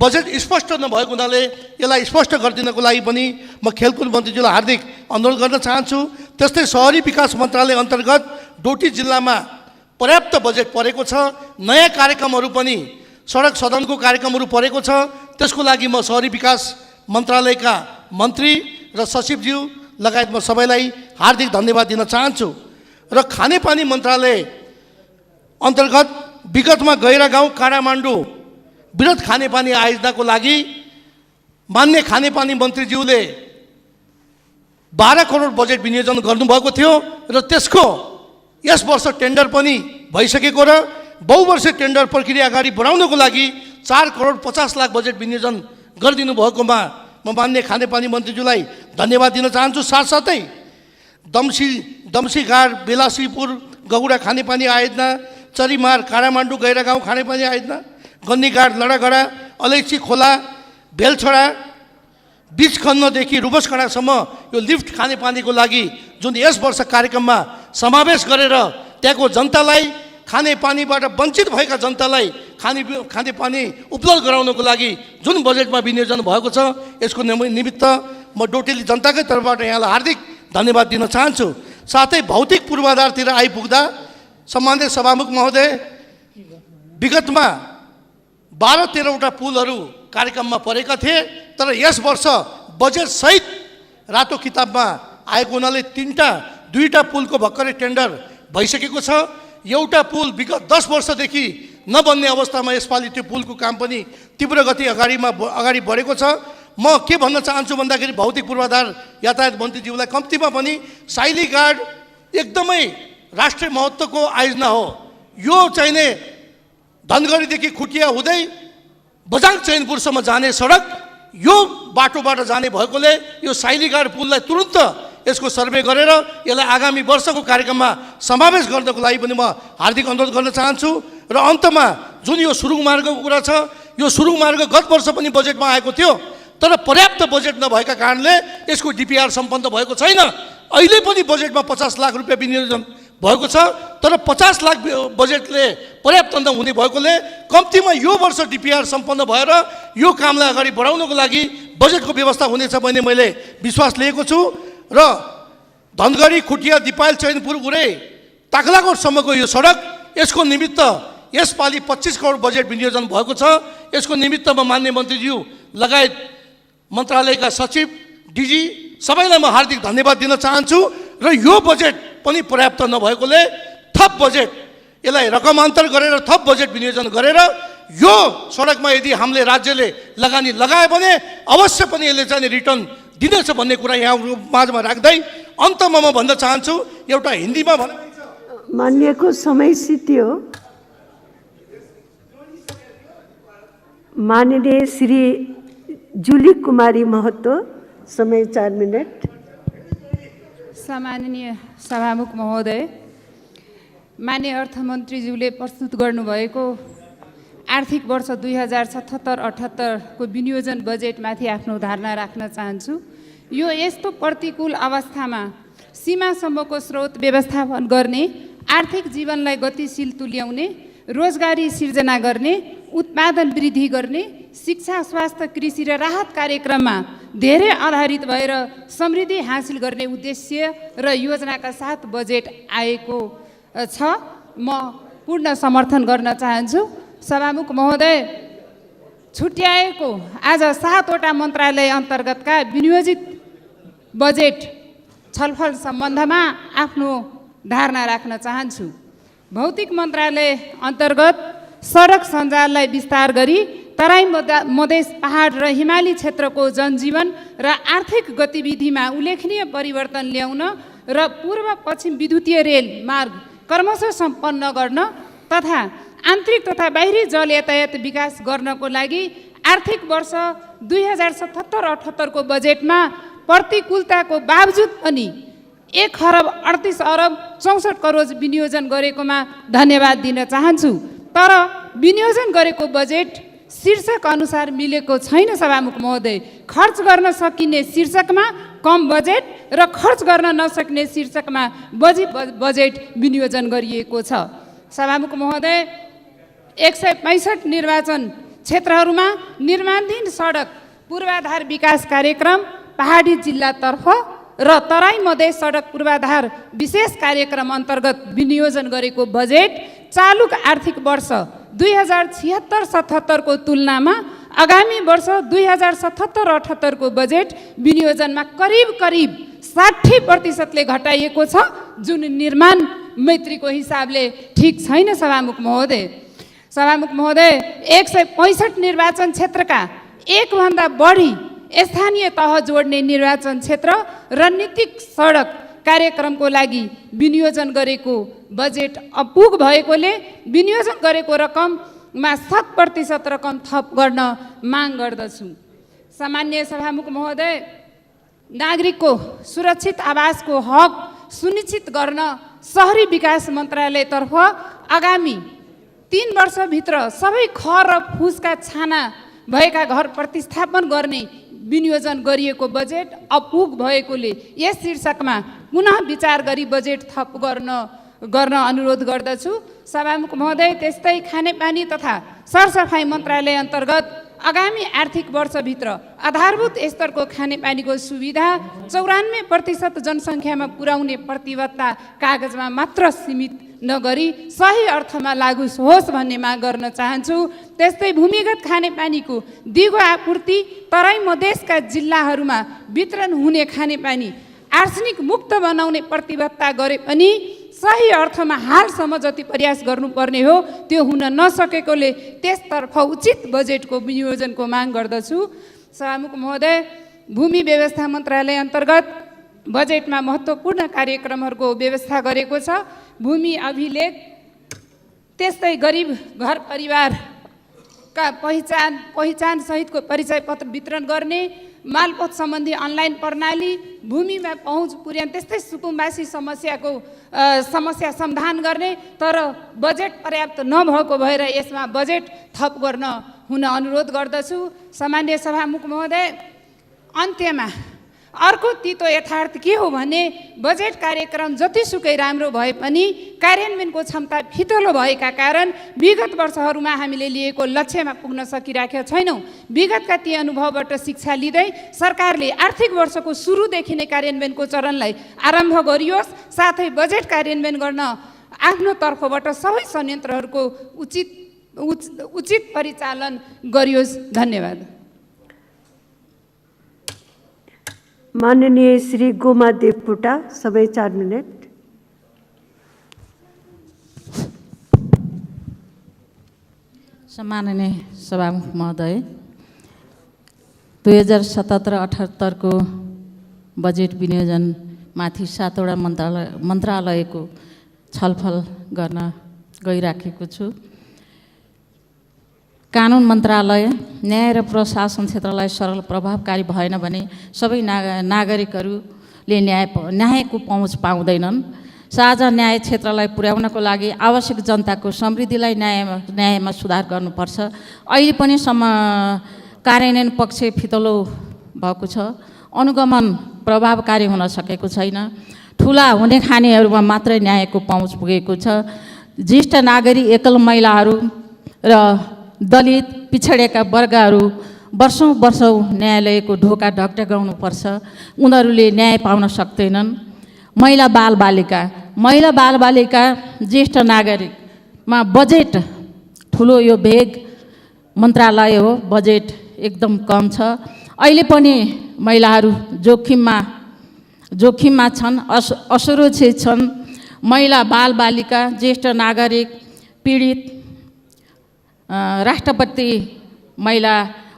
Speaker 2: बजेट स्पष्ट नभएको हुनाले यसलाई स्पष्ट गरिदिनको लागि पनि म खेलकुद मन्त्रीज्यूलाई हार्दिक अनुरोध गर्न चाहन्छु। त्यस्तै सहरी विकास मन्त्रालय अन्तर्गत डोटी जिल्लामा पर्याप्त बजेट परेको छ। नयाँ कार्यक्रमहरू पनि सडक सदनको कार्यक्रमहरू परेको छ। त्यसको लागि म सहरी विकास मन्त्रालयका मन्त्री र सचिवज्यू लगायत म सबैलाई हार्दिक धन्यवाद दिन चाहन्छु। र खानेपानी मन्त्रालय अन्तर्गत विगतमा गैरागाउँ काठमाडौँ वृहत खानेपानी आयोजनाको लागि मान्य खानेपानी मन्त्रीज्यूले 12 करोड बजेट विनियोजन गर्नुभएको थियो र त्यसको यस वर्ष टेन्डर पनि भइसकेको र बहुवर्षीय टेन्डर प्रक्रिया अगाडि बढाउनको लागि 4 करोड 50 लाख बजेट विनियोजन गरिदिनु भएकोमा म मान्य खानेपानी मन्त्रीज्यूलाई धन्यवाद दिन चाहन्छु। साथसाथै दम्सीघाट बेलासीपुर गौडा खानेपानी आयोजना, चरीमार काठमाडौँ गैरागाउँ खानेपानी आयोजना, गन्नीघाट लडागडा अलैँची खोला बेलछडा बीच खन्नदेखि रुबसखडासम्म यो लिफ्ट खानेपानीको लागि जुन यस वर्ष कार्यक्रममा समावेश गरेर त्यहाँको जनतालाई खानेपानीबाट वञ्चित भएका जनतालाई खानेपानी उपलब्ध गराउनको लागि जुन बजेटमा विनियोजन भएको छ यसको निमित्त म डोटेली जनताकै तर्फबाट यहाँलाई हार्दिक धन्यवाद दिन चाहन्छु। साथै भौतिक पूर्वाधारतिर आइपुग्दा सम्मानित सभामुख महोदय, विगतमा 12-13 वटा पुलहरू कार्यक्रममा परेका थिए, तर यस वर्ष बजेट सहित रातो किताबमा आएको हुनाले 2टा पुलको भर्खरै टेन्डर भइसकेको छ। एउटा पुल विगत 10 वर्षदेखि नबन्ने अवस्थामा यसपालि त्यो पुलको काम पनि तीव्र गति अगाडि बढेको छ। म के भन्न चाहन्छु भन्दाखेरि भौतिक पूर्वाधार यातायात मन्त्रीज्यूलाई कम्तीमा पनि साइलीघाट एकदमै राष्ट्रिय महत्त्वको आयोजना हो। यो चाहिने धनगढीदेखि खुटिया हुँदै बजाङ चैनपुरसम्म जाने सडक यो बाटोबाट जाने भएकोले यो साइलीघाट पुललाई तुरुन्त यसको सर्वे गरेर यसलाई आगामी वर्षको कार्यक्रममा समावेश गर्नको लागि पनि म हार्दिक अनुरोध गर्न चाहन्छु। र अन्तमा जुन यो सुरुङ मार्गको कुरा छ, यो सुरुङ मार्ग गत वर्ष पनि बजेटमा आएको थियो, तर पर्याप्त बजेट नभएका कारणले यसको डिपिआर सम्पन्न भएको छैन। अहिले पनि बजेटमा 50 लाख रुपियाँ विनियोजन भएको छ, तर 50 लाख बजेटले पर्याप्त नहुने भएकोले कम्तीमा यो वर्ष डिपिआर सम्पन्न भएर यो कामलाई अगाडि बढाउनको लागि बजेटको व्यवस्था हुनेछ भन्ने मैले विश्वास लिएको छु। र धनगढी खुटिया दिपायल चैनपुर उरे ताक्लाकोटसम्मको यो सडक यसको निमित्त यसपालि 25 करोड बजेट विनियोजन भएको छ। यसको निमित्तमा मान्य मन्त्रीज्यू लगायत मन्त्रालयका सचिव डिजी सबैलाई म हार्दिक धन्यवाद दिन चाहन्छु। र यो बजेट पनि पर्याप्त नभएकोले थप बजेट यसलाई रकमान्तर गरेर थप बजेट विनियोजन गरेर यो सडकमा यदि हामीले राज्यले लगानी लगायो भने अवश्य पनि यसले चाहिँ रिटर्न दिनेछ भन्ने कुरा यहाँ माझमा राख्दै अन्तमा म भन्न चाहन्छु, एउटा हिन्दीमा
Speaker 9: मान्यको समय सिद्धियो। माननीय श्री जुली कुमारी महतो, समय 4 मिनट।
Speaker 10: सम्माननीय सभामुख महोदय, मान्य अर्थमन्त्रीज्यूले प्रस्तुत गर्नुभएको आर्थिक वर्ष 2077-78 को विनियोजन बजेटमाथि आफ्नो धारणा राख्न चाहन्छु। यो यस्तो प्रतिकूल अवस्थामा सीमासम्मको स्रोत व्यवस्थापन गर्ने, आर्थिक जीवनलाई गतिशील तुल्याउने, रोजगारी सिर्जना गर्ने, उत्पादन वृद्धि गर्ने, शिक्षा, स्वास्थ्य, कृषि र राहत कार्यक्रममा धेरै आधारित भएर समृद्धि हासिल गर्ने उद्देश्य र योजनाका साथ बजेट आएको छ। म पूर्ण समर्थन गर्न चाहन्छु। सभामुख महोदय, छुट्याएको आज 7 वटा मन्त्रालय अन्तर्गतका विनियोजित बजेट छलफल सम्बन्धमा आफ्नो धारणा राख्न चाहन्छु। भौतिक मन्त्रालय अन्तर्गत सडक सञ्जाललाई विस्तार गरी तराई मधेस पहाड र हिमाली क्षेत्रको जनजीवन र आर्थिक गतिविधिमा उल्लेखनीय परिवर्तन ल्याउन र पूर्व पश्चिम विद्युतीय रेल मार्ग क्रमशः सम्पन्न गर्न तथा आन्तरिक तथा बाहिरी जल यातायात विकास गर्नको लागि आर्थिक वर्ष 2077-78 को बजेटमा प्रतिकूलताको बावजुद पनि 1,38,64 करोड विनियोजन गरेकोमा धन्यवाद दिन चाहन्छु। तर विनियोजन गरेको बजेट शीर्षक अनुसार मिलेको छैन। सभामुख महोदय, खर्च गर्न सकिने शीर्षकमा कम बजेट र खर्च गर्न नसक्ने शीर्षकमा बजेट विनियोजन गरिएको छ। सभामुख महोदय, 165 निर्वाचन क्षेत्रहरूमा निर्माणाधीन सडक पूर्वाधार विकास कार्यक्रम पहाडी जिल्लातर्फ र तराई मधेस सडक पूर्वाधार विशेष कार्यक्रम अन्तर्गत विनियोजन गरेको बजेट चालुक आर्थिक वर्ष 2076-77 को तुलनामा आगामी वर्ष 2077-78 को बजेट विनियोजनमा करिब 60% घटाइएको छ, जुन निर्माण मैत्रीको हिसाबले ठिक छैन। सभामुख महोदय 165 निर्वाचन क्षेत्रका एकभन्दा बढी स्थानीय तह जोड्ने निर्वाचन क्षेत्र रणनीतिक सडक कार्यक्रमको लागि विनियोजन गरेको बजेट अपुग भएकोले विनियोजन गरेको रकममा 7% रकम थप गर्न माग गर्दछु। सामान्य सभामुख महोदय, नागरिकको सुरक्षित आवासको हक सुनिश्चित गर्न शहरी विकास मन्त्रालयतर्फ आगामी 3 वर्षभित्र सबै खर र फुसका छाना भएका घर प्रतिस्थापन गर्ने विनियोजन गरिएको बजेट अपुग भएकोले यस शीर्षकमा पुनः विचार गरी बजेट थप गर्न अनुरोध गर्दछु। सभामुख महोदय, त्यस्तै खानेपानी तथा सरसफाइ मन्त्रालय अन्तर्गत आगामी आर्थिक वर्षभित्र आधारभूत स्तरको खानेपानीको सुविधा 94% जनसङ्ख्यामा पुर्याउने प्रतिबद्धता कागजमा मात्र सीमित नगरी सही अर्थमा लागू होस् भन्ने माग गर्न चाहन्छु। त्यस्तै भूमिगत खानेपानीको दिगो आपूर्ति तराई मधेसका जिल्लाहरूमा वितरण हुने खानेपानी आर्सेनिक मुक्त बनाउने प्रतिबद्धता गरे पनि सही अर्थमा हालसम्म जति प्रयास गर्नुपर्ने हो त्यो हुन नसकेकोले त्यसतर्फ उचित बजेटको विनियोजनको माग गर्दछु। सभामुख महोदय, भूमि व्यवस्था मन्त्रालय अन्तर्गत बजेटमा महत्त्वपूर्ण कार्यक्रमहरूको व्यवस्था गरेको छ। भूमि अभिलेख, त्यस्तै गरिब घर परिवारका पहिचान सहितको परिचय पत्र वितरण गर्ने, मालपोत सम्बन्धी अनलाइन प्रणाली, भूमिमा पहुँच पुर्याउने, त्यस्तै सुकुम्बासी समस्या समाधान गर्ने। तर बजेट पर्याप्त नभएको भएर यसमा बजेट थप गर्न हुन अनुरोध गर्दछु। सामान्य सभामुख महोदय, अन्त्यमा अर्को तितो यथार्थ के हो भने बजेट कार्यक्रम जतिसुकै राम्रो भए पनि कार्यान्वयनको क्षमता फितलो भएका कारण विगत वर्षहरूमा हामीले लिएको लक्ष्यमा पुग्न सकिराखेका छैनौँ। विगतका ती अनुभवबाट शिक्षा लिँदै सरकारले आर्थिक वर्षको सुरुदेखि नै कार्यान्वयनको चरणलाई आरम्भ गरियोस्, साथै बजेट कार्यान्वयन गर्न आफ्नो तर्फबाट सबै संयन्त्रहरूको उचित परिचालन गरियोस्। धन्यवाद।
Speaker 9: माननीय श्री गोमा देवकोटा, समय 4 मिनट।
Speaker 11: सम्माननीय सभामुख महोदय, 2077-78 को बजेट विनियोजनमाथि 7वटा मन्त्रालयको छलफल गर्न गइराखेको छु। कानुन मन्त्रालय न्याय र प्रशासन क्षेत्रलाई सरल प्रभावकारी भएन भने सबै नागरिकहरूले न्यायको पहुँच पाउँदैनन्। साझा न्याय क्षेत्रलाई पुर्याउनको लागि आवश्यक जनताको समृद्धिलाई न्यायमा सुधार गर्नुपर्छ। अहिले पनि कार्यान्वयन पक्ष फितलो भएको छ, अनुगमन प्रभावकारी हुन सकेको छैन। ठुला हुने खानेहरूमा मात्रै न्यायको पहुँच पुगेको छ। ज्येष्ठ नागरिक, एकल महिलाहरू र दलित पिछडिएका वर्गहरू वर्षौँ न्यायालयको ढोका ढकढकाउनुपर्छ, उनीहरूले न्याय पाउन सक्दैनन्। महिला बालबालिका ज्येष्ठ नागरिकमा बजेट ठुलो यो भेग मन्त्रालय हो, बजेट एकदम कम छ। अहिले पनि महिलाहरू जोखिममा छन्, असुरक्षित छन्। महिला बालबालिका ज्येष्ठ नागरिक पीडित राष्ट्रपति महिला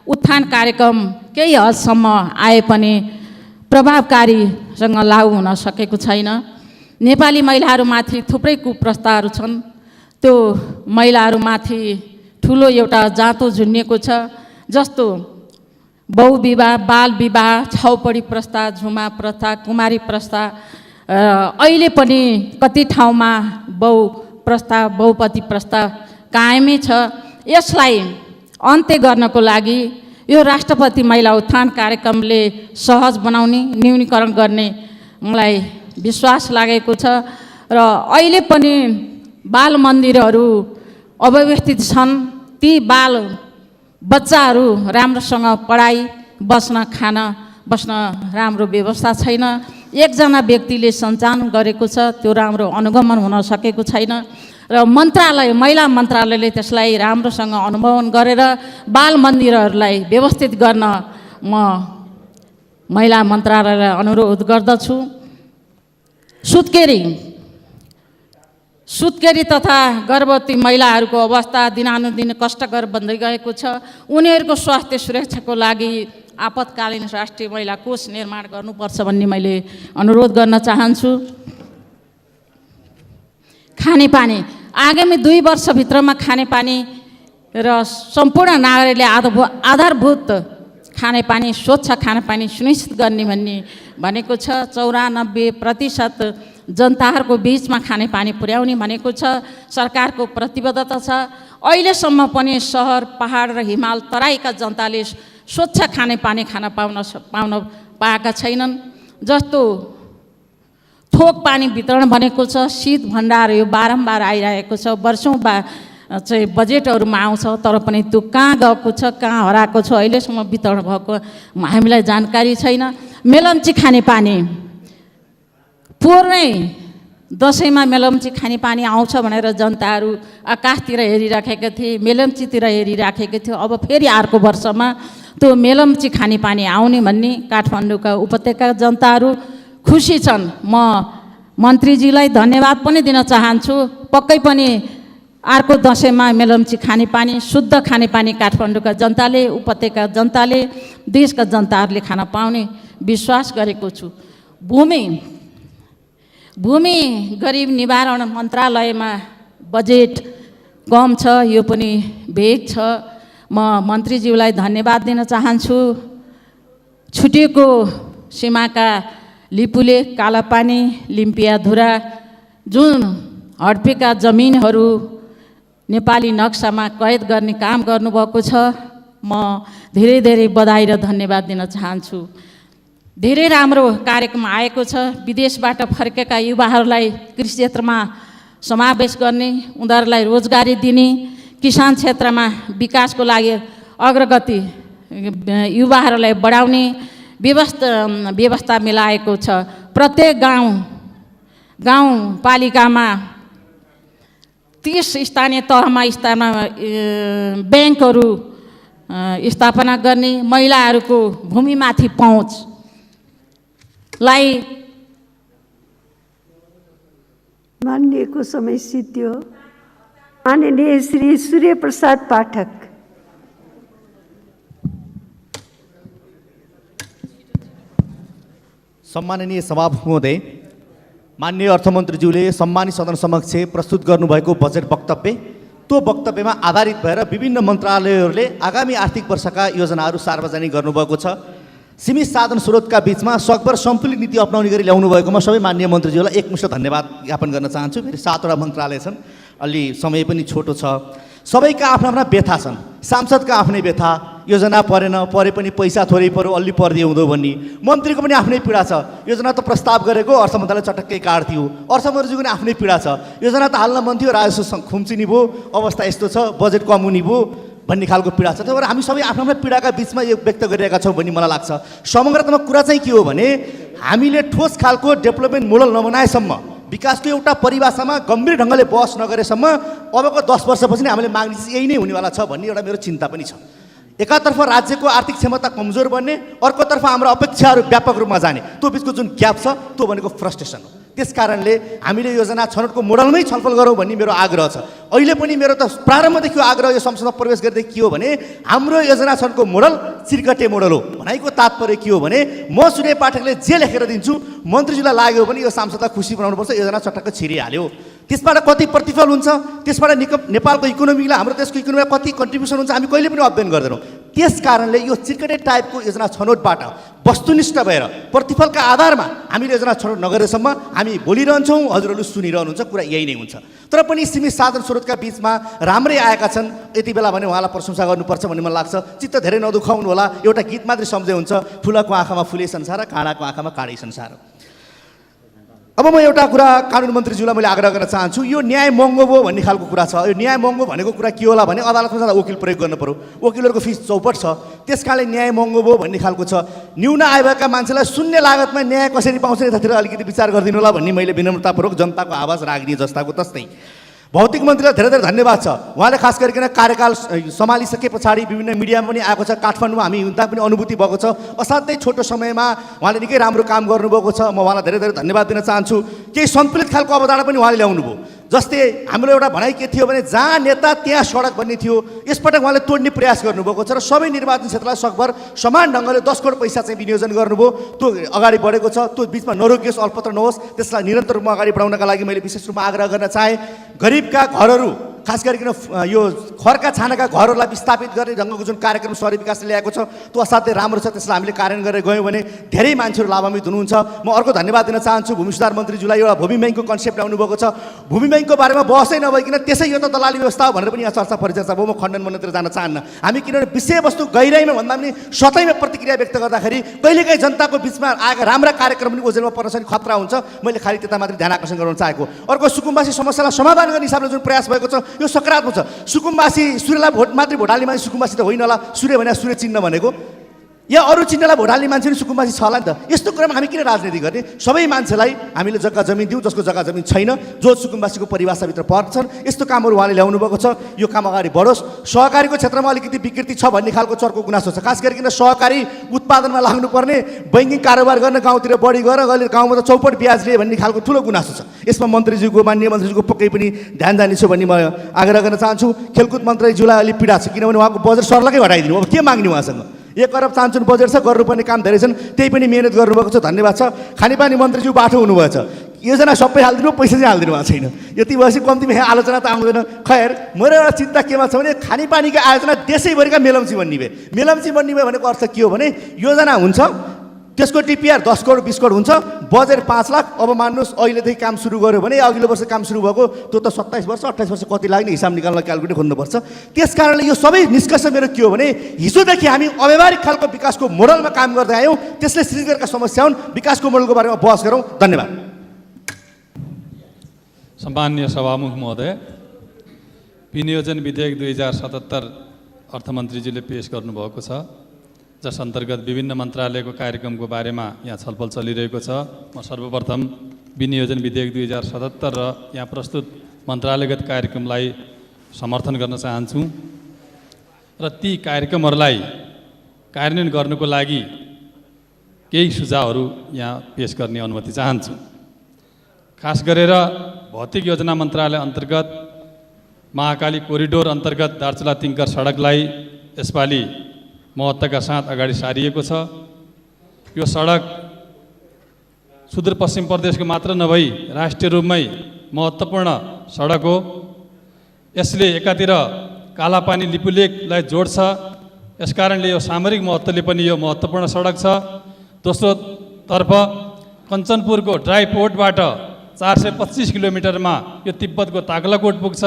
Speaker 11: उत्थान कार्यक्रम केही हदसम्म आए पनि प्रभावकारीसँग लागू हुन सकेको छैन। नेपाली महिलाहरूमाथि थुप्रै कुप्रथाहरू छन्, त्यो महिलाहरूमाथि ठुलो एउटा जाँतो झुन्डिएको छ, जस्तो बहुविवाह, बाल विवाह, छौपडी प्रथा, झुमा प्रथा, कुमारी प्रथा। अहिले पनि कति ठाउँमा बहुपति प्रथा कायमै छ। यसलाई अन्त्य गर्नको लागि यो राष्ट्रपति महिला उत्थान कार्यक्रमले सहज बनाउने, न्यूनीकरण गर्ने मलाई विश्वास लागेको छ। र अहिले पनि बाल मन्दिरहरू अव्यवस्थित छन्। ती बाल बच्चाहरू राम्रोसँग पढाइ, बस्न, खान, बस्न राम्रो व्यवस्था छैन। एकजना व्यक्तिले सञ्चालन गरेको छ त्यो राम्रो अनुगमन हुन सकेको छैन र मन्त्रालय महिला मन्त्रालयले त्यसलाई राम्रोसँग अनुगमन गरेर बाल मन्दिरहरूलाई व्यवस्थित गर्न म महिला मन्त्रालयलाई अनुरोध गर्दछु। सुत्केरी तथा गर्भवती महिलाहरूको अवस्था दिनानुदिन कष्टकर बन्दै गएको छ। उनीहरूको स्वास्थ्य सुरक्षाको लागि आपतकालीन राष्ट्रिय महिला कोष निर्माण गर्नुपर्छ भन्ने मैले अनुरोध गर्न चाहन्छु। खानेपानी आगामी 2 वर्षभित्रमा खानेपानी र सम्पूर्ण नागरिकले आधारभूत खानेपानी स्वच्छ खानेपानी सुनिश्चित गर्ने भनेको छ। 94% जनताहरूको बिचमा खानेपानी पुर्याउने भनेको छ। सरकारको प्रतिबद्धता छ। अहिलेसम्म पनि सहर पहाड र हिमाल तराईका जनताले स्वच्छ खानेपानी खान पाउन पाएका छैनन्। जस्तो थोक पानी वितरण भनेको छ, शीत भण्डार यो बारम्बार आइरहेको छ, वर्षौँ चाहिँ बजेटहरूमा आउँछ तर पनि त्यो कहाँ गएको छ, कहाँ हराएको छ अहिलेसम्म वितरण भएको हामीलाई जानकारी छैन। मेलम्ची खानेपानी पूर्णै दसैँमा मेलम्ची खानेपानी आउँछ भनेर जनताहरू आकाशतिर हेरिराखेका थिए, मेलम्चीतिर हेरिराखेका थियो। अब फेरि अर्को वर्षमा त्यो मेलम्ची खानेपानी आउने भन्ने काठमाडौँका उपत्यका जनताहरू खुसी छन्। म मन्त्रीजीलाई धन्यवाद पनि दिन चाहन्छु। पक्कै पनि अर्को दसैँमा मेलम्ची खानेपानी शुद्ध खानेपानी काठमाडौँका जनताले, उपत्यका जनताले, देशका जनताहरूले खान पाउने विश्वास गरेको छु। भूमि गरिब निवारण मन्त्रालयमा बजेट कम छ, यो पनि भेग छ। म मन्त्रीज्यूलाई धन्यवाद दिन चाहन्छु। छुटेको सीमाका लिपुले, कालापानी, लिम्पियाधुरा जुन हडपेका जमिनहरू नेपाली नक्सामा कैद गर्ने काम गर्नुभएको छ, म धेरै धेरै बधाई र धन्यवाद दिन चाहन्छु। धेरै राम्रो कार्यक्रम आएको छ। विदेशबाट फर्केका युवाहरूलाई कृषि क्षेत्रमा समावेश गर्ने, उनीहरूलाई रोजगारी दिने, किसान क्षेत्रमा विकासको लागि अग्रगति युवाहरूलाई बढाउने व्यवस्था मिलाएको छ। प्रत्येक गाउँपालिकामा 30 स्थानीय तहमा ब्याङ्कहरू स्थापना गर्ने, महिलाहरूको भूमिमाथि पहुँचलाई
Speaker 9: मान्यको समय सिद्धियो। माननीय श्री सूर्य प्रसाद पाठक।
Speaker 1: सम्माननीय सभामुख महोदय, माननीय अर्थमन्त्रीज्यूले सम्मानित सदन समक्ष प्रस्तुत गर्नुभएको बजेट वक्तव्य, त्यो वक्तव्यमा आधारित भएर विभिन्न मन्त्रालयहरूले आगामी आर्थिक वर्षका योजनाहरू सार्वजनिक गर्नुभएको छ। सीमित साधन स्रोतका बीचमा सकभर सन्तुलित नीति अपनाउने गरी ल्याउनु भएकोमा सबै माननीय मन्त्रीज्यूलाई एकमुष्ट धन्यवाद ज्ञापन गर्न चाहन्छु। फेरि 7वटा मन्त्रालय छन्, अलि समय पनि छोटो छ। सबैका आफ्ना आफ्ना व्यथा छन्। सांसदका आफ्नै व्यथा, योजना परे पनि पैसा थोरै पऱ्यो, अलि पर्दै हुँदो भन्ने। मन्त्रीको पनि आफ्नै पीडा छ, योजना त प्रस्ताव गरेको अर्थ मन्त्रालय चटक्कै काट्थ्यो। अर्थमन्त्रीको पनि आफ्नै पीडा छ, योजना त हाल्न मन थियो, राजस्व खुम्चिने भयो, अवस्था यस्तो छ, बजेट कम हुने भयो भन्ने खालको पीडा छ। त्यही भएर हामी सबै आफ्नो आफ्नो पीडाका बिचमा यो व्यक्त गरिरहेका छौँ भन्ने मलाई लाग्छ। समग्रतामा कुरा चाहिँ के हो भने हामीले ठोस खालको डेभलपमेन्ट मोडल नबनाएसम्म, विकासको एउटा परिभाषामा गम्भीर ढङ्गले बहस नगरेसम्म अबको 10 वर्षपछि नै हामीले माग्ने चिज यही नै हुनेवाला छ भन्ने एउटा मेरो चिन्ता पनि छ। एकातर्फ राज्यको आर्थिक क्षमता कमजोर बन्ने, अर्कोतर्फ हाम्रो अपेक्षाहरू व्यापक रूपमा जाने, त्यो बिचको जुन ग्याप छ त्यो भनेको फ्रस्ट्रेसन हो। त्यस कारणले हामीले योजना छनौटको मोडलमै छलफल गरौँ भन्ने मेरो आग्रह छ। अहिले पनि मेरो त प्रारम्भदेखि आग्रह यो संसदमा प्रवेश गर्दै के हो भने हाम्रो योजना छनौटको मोडल चिरकटे मोडल हो। भनाइको तात्पर्य के हो भने म सूर्य पाठकले जे लेखेर दिन्छु, मन्त्रीज्यूलाई लाग्यो भने यो सांसदलाई खुसी बनाउनुपर्छ, योजना चटक्क छिरिहाल्यो। त्यसबाट कति प्रतिफल हुन्छ, त्यसबाट नेपालको इकोनोमीलाई, हाम्रो देशको इकोनोमीलाई कति कन्ट्रिब्युसन हुन्छ हामी कहिले पनि अध्ययन गर्दैनौँ। त्यस कारणले यो चिरकटे टाइपको योजना छनौटबाट वस्तुनिष्ठ भएर प्रतिफलका आधारमा हामीले योजना छनौट नगरेसम्म हामी बोलिरहन्छौँ, हजुरहरूले सुनिरहनुहुन्छ, कुरा यही नै हुन्छ। तर पनि सीमित साधन स्रोतका बिचमा राम्रै आएका छन्। यति बेला भने उहाँलाई प्रशंसा गर्नुपर्छ भन्ने मलाई लाग्छ। चित्त धेरै नदुखाउनु होला, एउटा गीत मात्रै सम्झे हुन्छ, फुलको आँखामा फुले संसार, काँडाको आँखामा काँडै संसार। अब म एउटा कुरा कानुन मन्त्रीज्यूलाई मैले आग्रह गर्न चाहन्छु, यो न्याय महँगो भयो भन्ने खालको कुरा छ। यो न्याय महँगो भनेको कुरा के होला भने अदालतमा जाँदा वकिल प्रयोग गर्नु पर्यो, वकिलहरूको फिस चौपट छ, त्यस कारणले न्याय महँगो भयो भन्ने खालको छ। न्यून आय भएका मान्छेलाई शून्य लागतमा न्याय कसरी पाउँछ यतातिर अलिकति विचार गरिदिनु होला भन्ने मैले विनम्रतापूर्वक जनताको आवाज राख्ने जस्ताको तस्तै। भौतिक मन्त्रीलाई धेरै धेरै धन्यवाद छ, उहाँले खास गरिकन कार्यकाल सम्हालिसके पछाडि विभिन्न मिडियामा पनि आएको छ, काठमाडौँमा हामी हुँदा पनि अनुभूति भएको छ, असाध्यै छोटो समयमा उहाँले निकै राम्रो काम गर्नुभएको छ। म उहाँलाई धेरै धेरै धन्यवाद दिन चाहन्छु। केही सन्तुलित खालको अवधारणा पनि उहाँले ल्याउनु भयो। जस्तै हाम्रो एउटा भनाइ के थियो भने जहाँ नेता त्यहाँ सडक भन्ने थियो, यसपटक उहाँले तोड्ने प्रयास गर्नुभएको छ र सबै निर्वाचन क्षेत्रलाई सकभर समान ढङ्गले 10 करोड पैसा चाहिँ विनियोजन गर्नुभयो। त्यो अगाडि बढेको छ, त्यो बिचमा नरोकियोस्, अल्पत्र नहोस्, त्यसलाई निरन्तर रूपमा अगाडि बढाउनका लागि मैले विशेष रूपमा आग्रह गर्न चाहेँ। गरिबका घरहरू खास गरिकन यो खरका छानाका घरहरूलाई विस्थापित गर्ने ढङ्गको जुन कार्यक्रम शहरी विकासले ल्याएको छ त्यो असाध्यै राम्रो छ, त्यसलाई हामीले कार्यान्वयन गरेर गयौँ भने धेरै मान्छेहरू लाभान्वित हुनुहुन्छ। म अर्को धन्यवाद दिन चाहन्छु भूमि सुधार मन्त्रीज्यूलाई, एउटा भूमि ब्याङ्कको कन्सेप्ट ल्याउनु भएको छ। भूमि ब्याङ्कको बारेमा बहसै नभइकन त्यसै यो त दलाली व्यवस्था हो भनेर पनि यहाँ चर्चा परिचर्चा भयो। म खण्डन मन्दिर जान चाहन्न, हामी किनभने विषयवस्तु गहिराइमा भन्दा पनि सतैमा प्रतिक्रिया व्यक्त गर्दाखेरि कहिलेकाहीँ जनताको बिचमा आएका राम्रा कार्यक्रम पनि ओझेलमा पर्न सक्ने खतरा हुन्छ। मैले खालि त्यता मात्रै ध्यान आकर्षण गराउन चाहेको। अर्को सुकुम्बासी समस्यालाई समाधान गर्ने हिसाबले जुन प्रयास भएको छ यो सकारात्मक छ। सुकुम्बासी सूर्यलाई भोट मात्रै भोट हाल्ने मान्छे सुकुम्बासी त होइन होला, सूर्य भने सूर्य चिन्ह भनेको या अरू चिन्हलाई भोट हाल्ने मान्छे पनि सुकुम्बासी छ होला नि त। यस्तो कुरामा हामी किन राजनीति गर्ने? सबै मान्छेलाई हामीले जग्गा जमिन दिउँ, जसको जग्गा जमिन छैन, जो सुकुम्बासीको परिभाषाभित्र पर्छन्, यस्तो कामहरू उहाँले ल्याउनु भएको छ। यो काम अगाडि बढोस्। सहकारीको क्षेत्रमा अलिकति विकृति छ भन्ने खालको चर्को गुनासो छ, खास गरिकन सहकारी उत्पादनमा लाग्नुपर्ने बैङ्किङ कारोबार गर्न गाउँतिर बढी गएर अहिले गाउँमा त चौपट ब्याज लिए भन्ने खालको ठुलो गुनासो छ। यसमा मन्त्रीज्यूको माननीय मन्त्रीज्यूको पक्कै पनि ध्यान जानेछु भन्ने म आग्रह गर्न चाहन्छु। खेलकुद मन्त्रीज्यूलाई अलिक पीडा छ, किनभने उहाँको बजेट सर्लकै हटाइदिनु, अब के माग्ने उहाँसँग? 1 अरब चाहन्छन् बजेट छ, गर्नुपर्ने काम धेरै छन्, त्यही पनि मिहिनेत गर्नुभएको छ, धन्यवाद छ। खानेपानी मन्त्रीज्यू बाटो हुनुभएछ, योजना सबै हालिदिनु, पैसा चाहिँ हालिदिनु भएको छैन। यति भएपछि कम्तीमा यहाँ आलोचना त आउँदैन। खैर मेरो एउटा चिन्ता केमा छ भने खानेपानीको आयोजना देशैभरिका मेलम्ची बन्ने भए। मेलम्ची बन्ने भयो भनेको अर्थ के हो भने योजना हुन्छ, त्यसको टिपिआर 10 करोड 20 करोड हुन्छ, बजेट 5 लाख। अब मान्नुहोस् अहिलेदेखि काम सुरु गर्यो भने अघिल्लो वर्ष काम सुरु भएको त्यो त 27 वर्ष 28 वर्ष कति लाग्ने हिसाब निकाल्न क्यालकुलेट खोज्नुपर्छ। त्यस कारणले यो सबै निष्कर्ष मेरो के हो भने हिजोदेखि हामी अव्यावहारिक खालको विकासको मोडलमा काम गर्दै आयौँ, त्यसले सृजना गरेका समस्या हुन्। विकासको मोडलको बारेमा बहस गरौँ। धन्यवाद।
Speaker 12: सम्माननीय सभामुख महोदय, विनियोजन विधेयक 2077 अर्थमन्त्रीजीले पेश गर्नुभएको छ, जस अन्तर्गत विभिन्न मन्त्रालयको कार्यक्रमको बारेमा यहाँ छलफल चलिरहेको छ। म सर्वप्रथम विनियोजन विधेयक 2077 र यहाँ प्रस्तुत मन्त्रालयगत कार्यक्रमलाई समर्थन गर्न चाहन्छु र ती कार्यक्रमहरूलाई कार्यान्वयन गर्नको लागि केही सुझावहरू यहाँ पेश गर्ने अनुमति चाहन्छु। खास गरेर भौतिक योजना मन्त्रालय अन्तर्गत महाकाली कोरिडोर अन्तर्गत दार्चुला तिङ्कर सडकलाई यसपालि महत्त्वका साथ अगाडि सारिएको छ। यो सडक सुदूरपश्चिम प्रदेशको मात्र नभई राष्ट्रिय रूपमै महत्त्वपूर्ण सडक हो। यसले एकातिर कालापानी लिपुलेकलाई जोड्छ, यसकारणले यो सामरिक महत्त्वले पनि यो महत्त्वपूर्ण सडक छ। दोस्रोतर्फ कञ्चनपुरको ड्राई पोर्टबाट 425 किलोमिटरमा यो तिब्बतको तागलाकोट पुग्छ,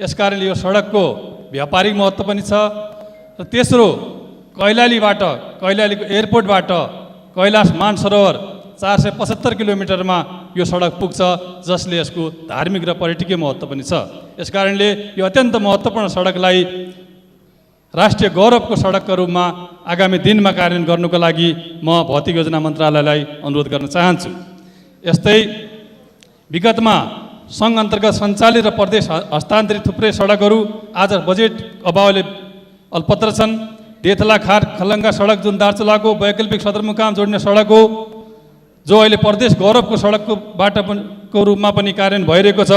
Speaker 12: यसकारणले यो सडकको व्यापारिक महत्त्व पनि छ। र तेस्रो कैलालीबाट, कैलालीको एयरपोर्टबाट कैलाश मानसरोवर 475 किलोमिटरमा यो सडक पुग्छ, जसले यसको धार्मिक र पर्यटकीय महत्त्व पनि छ। यसकारणले यो अत्यन्त महत्त्वपूर्ण सडकलाई राष्ट्रिय गौरवको सडकको रूपमा आगामी दिनमा कार्यान्वयन गर्नुको लागि म भौतिक योजना मन्त्रालयलाई अनुरोध गर्न चाहन्छु। यस्तै विगतमा सङ्घ अन्तर्गत सञ्चालित र प्रदेश हस्तान्तरित थुप्रै सडकहरू आज बजेट अभावले अल्पत्र छन्। देथला खार खलङ्गा सडक जुन दार्चुलाको वैकल्पिक सदरमुकाम जोड्ने सडक हो, जो अहिले प्रदेश गौरवको सडकको बाटोको रूपमा पनि कार्यान्वयन भइरहेको छ।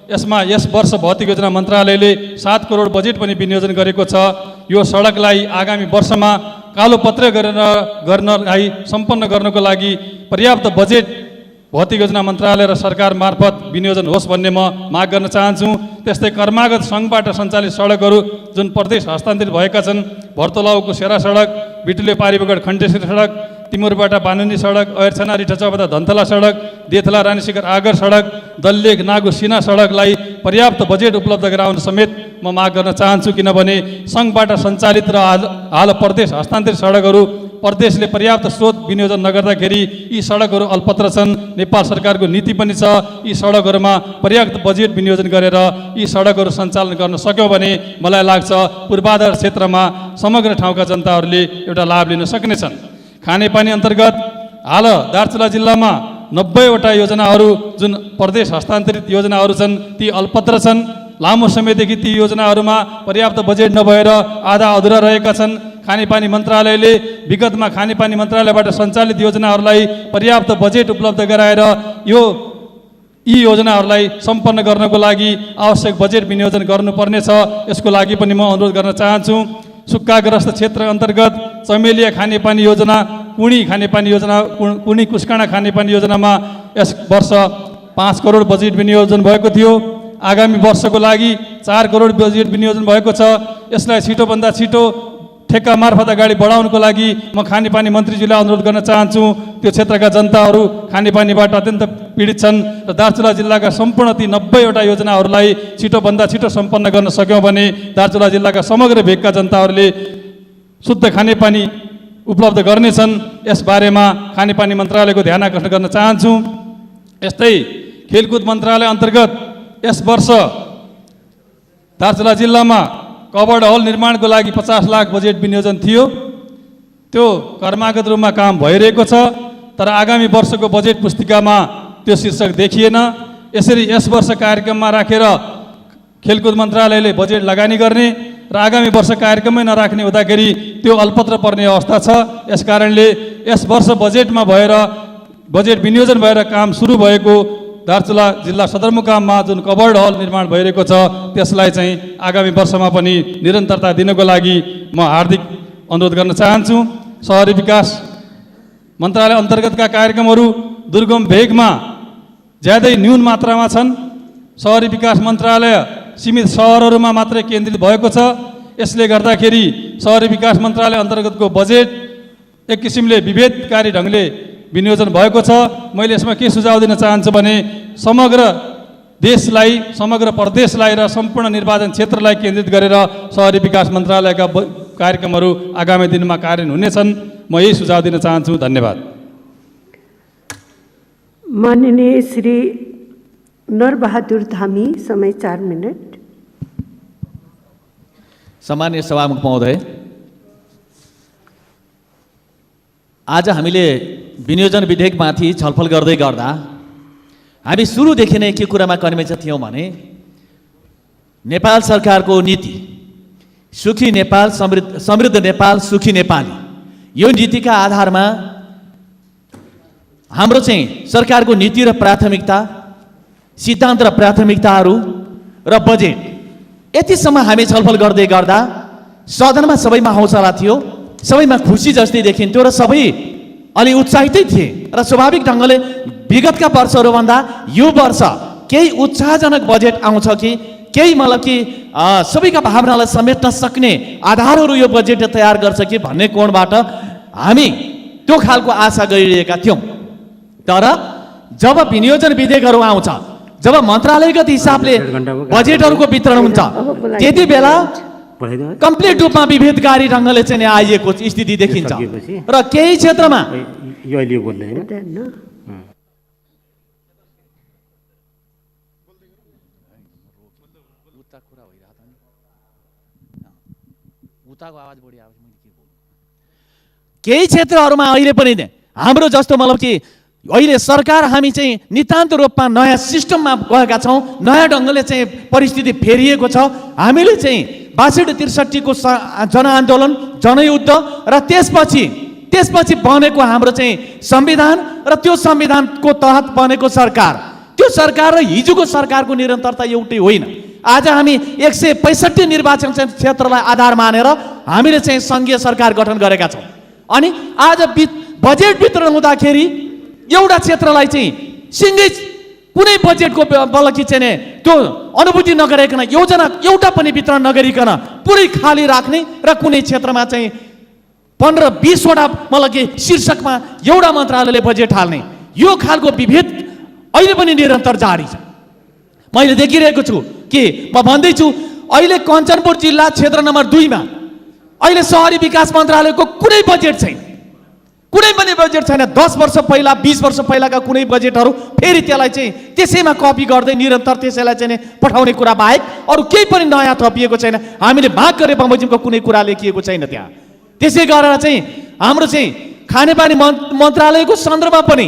Speaker 12: यसमा यस वर्ष भौतिक योजना मन्त्रालयले 7 करोड बजेट पनि विनियोजन गरेको छ। यो सडकलाई आगामी वर्षमा कालोपत्र गर्नलाई सम्पन्न गर्नको लागि पर्याप्त बजेट भौतिक योजना मन्त्रालय र सरकार मार्फत विनियोजन होस् भन्ने म माग गर्न चाहन्छु। त्यस्तै कर्मागत सङ्घबाट सञ्चालित सडकहरू जुन प्रदेश हस्तान्तरित भएका छन्, भर्तोलाउको सेरा सडक, बिटुले पारिबगढ खण्डेश्वरी सडक, तिमुरबाट बानुनी सडक, ऐरछना रिठचौबाट धन्तला सडक, देथला रानीशिखर आगर सडक, दल्लेख नागु सिना सडकलाई पर्याप्त बजेट उपलब्ध गराउन समेत म माग गर्न चाहन्छु। किनभने सङ्घबाट सञ्चालित र हाल प्रदेश हस्तान्तरित सडकहरू प्रदेशले पर्याप्त स्रोत विनियोजन नगर्दाखेरि यी सडकहरू अल्पत्र छन्। नेपाल सरकारको नीति पनि छ यी सडकहरूमा पर्याप्त बजेट विनियोजन गरेर यी सडकहरू सञ्चालन गर्न सक्यौँ भने मलाई लाग्छ पूर्वाधार क्षेत्रमा समग्र ठाउँका जनताहरूले एउटा लाभ लिन सक्नेछन्। खानेपानी अन्तर्गत हाल दार्चुला जिल्लामा 90वटा योजनाहरू जुन प्रदेश हस्तान्तरित योजनाहरू छन् ती अल्पत्र छन्। लामो समयदेखि ती योजनाहरूमा पर्याप्त बजेट नभएर आधा अधुरा रहेका छन्। खानेपानी मन्त्रालयले विगतमा खानेपानी मन्त्रालयबाट सञ्चालित योजनाहरूलाई पर्याप्त बजेट उपलब्ध गराएर यी योजनाहरूलाई सम्पन्न गर्नको लागि आवश्यक बजेट विनियोजन गर्नुपर्नेछ। यसको लागि पनि म अनुरोध गर्न चाहन्छु। सुक्खाग्रस्त क्षेत्र अन्तर्गत चमेलिया खानेपानी योजना, कुणी खानेपानी योजना, कुणी कुस्काँडा खानेपानी योजनामा यस वर्ष 5 करोड बजेट विनियोजन भएको थियो। आगामी वर्षको लागि 4 करोड बजेट विनियोजन भएको छ। यसलाई छिटोभन्दा छिटो ठेक्का मार्फत अगाडि बढाउनको लागि म खानेपानी मन्त्रीज्यूलाई अनुरोध गर्न चाहन्छु। त्यो क्षेत्रका जनताहरू खानेपानीबाट अत्यन्त पीडित छन् र दार्चुला जिल्लाका सम्पूर्ण ती 90वटा योजनाहरूलाई छिटोभन्दा छिटो सम्पन्न गर्न सक्यौँ भने दार्चुला जिल्लाका समग्र भेगका जनताहरूले शुद्ध खानेपानी उपलब्ध गर्नेछन्। यसबारेमा खानेपानी मन्त्रालयको ध्यान आकर्षण गर्न चाहन्छु। यस्तै खेलकुद मन्त्रालय अन्तर्गत यस वर्ष दार्चुला जिल्लामा कबड हल निर्माणको लागि 50 लाख बजेट विनियोजन थियो। त्यो कर्मागत रूपमा काम भइरहेको छ तर आगामी वर्षको बजेट पुस्तिकामा त्यो शीर्षक देखिएन। यसरी यस वर्ष कार्यक्रममा राखेर खेलकुद मन्त्रालयले बजेट लगानी गर्ने र आगामी वर्ष कार्यक्रममै नराख्ने हुँदाखेरि त्यो अल्पत्र पर्ने अवस्था छ। यसकारणले यस वर्ष बजेटमा भएर बजेट विनियोजन भएर काम सुरु भएको दार्चुला जिल्ला सदरमुकाममा जुन कबर्ड हल निर्माण भइरहेको छ त्यसलाई चाहिँ आगामी वर्षमा पनि निरन्तरता दिनको लागि म हार्दिक अनुरोध गर्न चाहन्छु। शहरी विकास मन्त्रालय अन्तर्गतका कार्यक्रमहरू दुर्गम भेगमा ज्यादै न्यून मात्रामा छन्। शहरी विकास मन्त्रालय सीमित सहरहरूमा मात्रै केन्द्रित भएको छ। यसले गर्दाखेरि शहरी विकास मन्त्रालय अन्तर्गतको बजेट एक किसिमले विभेदकारी ढङ्गले विनियोजन भएको छ। मैले यसमा के सुझाव दिन चाहन्छु भने समग्र देशलाई, समग्र प्रदेशलाई र सम्पूर्ण निर्वाचन क्षेत्रलाई केन्द्रित गरेर शहरी विकास मन्त्रालयका कार्यक्रमहरू आगामी दिनमा कार्यान्वयन हुनेछन्। म यही सुझाव दिन चाहन्छु। धन्यवाद।
Speaker 9: माननीय श्री नरबहादुर धामी, समय 4 मिनट।
Speaker 13: सम्माननीय सभामुख महोदय, आज हामीले विनियोजन विधेयकमाथि छलफल गर्दै गर्दा हामी सुरुदेखि नै के कुरामा कन्भिन्स थियौँ भने नेपाल सरकारको नीति सुखी नेपाल समृद्ध नेपाल सुखी नेपाली, यो नीतिका आधारमा हाम्रो चाहिँ सरकारको नीति र प्राथमिकता, सिद्धान्त र प्राथमिकताहरू र बजेट यतिसम्म हामी छलफल गर्दै गर्दा सदनमा सबैमा हौसला थियो, सबैमा खुसी जस्तै देखिन्थ्यो र सबै अलि उत्साहितै थिए र स्वाभाविक ढङ्गले विगतका वर्षहरूभन्दा यो वर्ष केही उत्साहजनक बजेट आउँछ कि केही मतलब कि सबैका भावनालाई समेट्न सक्ने आधारहरू यो बजेटले तयार गर्छ कि भन्ने कोणबाट हामी त्यो खालको आशा गरिरहेका थियौँ। तर जब विनियोजन विधेयकहरू आउँछ, जब मन्त्रालयगत हिसाबले बजेटहरूको वितरण हुन्छ, त्यति बेला कम्प्लिट रूपमा विभेदकारी ढङ्गले चाहिँ आइएको स्थिति देखिन्छ र केही क्षेत्रमा केही क्षेत्रहरूमा अहिले पनि हाम्रो जस्तो मतलब कि अहिले सरकार हामी चाहिँ नितान्त रूपमा नयाँ सिस्टममा गएका छौँ, नयाँ ढङ्गले चाहिँ परिस्थिति फेरिएको छ। हामीले चाहिँ 62-63 को जनआन्दोलन, जनयुद्ध र त्यसपछि बनेको हाम्रो चाहिँ संविधान र त्यो संविधानको तहत बनेको सरकार, त्यो सरकार र हिजोको सरकारको निरन्तरता एउटै होइन। आज हामी 165 निर्वाचन क्षेत्रलाई आधार मानेर हामीले चाहिँ सङ्घीय सरकार गठन गरेका छौँ। अनि आज बजेट वितरण हुँदाखेरि एउटा क्षेत्रलाई चाहिँ सिङ्गै कुनै बजेटको बलकी चाहिँ त्यो अनुभूति नगरिकन, योजना एउटा पनि वितरण नगरिकन पुरै खाली राख्ने र कुनै क्षेत्रमा चाहिँ 15-20वटा मतलब कि शीर्षकमा एउटा मन्त्रालयले बजेट हाल्ने, यो खालको विभेद अहिले पनि निरन्तर जारी छ। मैले देखिरहेको छु कि म भन्दैछु अहिले कञ्चनपुर जिल्ला क्षेत्र नम्बर 2 मा अहिले शहरी विकास मन्त्रालयको कुनै बजेट छैन। कुनै पनि बजेट छैन। 10 वर्ष पहिला 20 वर्ष पहिलाका कुनै बजेटहरू फेरि त्यसलाई चाहिँ त्यसैमा कपी गर्दै निरन्तर त्यसैलाई चाहिँ पठाउने कुरा बाहेक अरू केही पनि नयाँ थपिएको छैन। हामीले माग गरे बमोजिमको कुनै कुरा लेखिएको छैन त्यहाँ। त्यसै गरेर चाहिँ हाम्रो चाहिँ खानेपानी मन्त्रालयको सन्दर्भमा पनि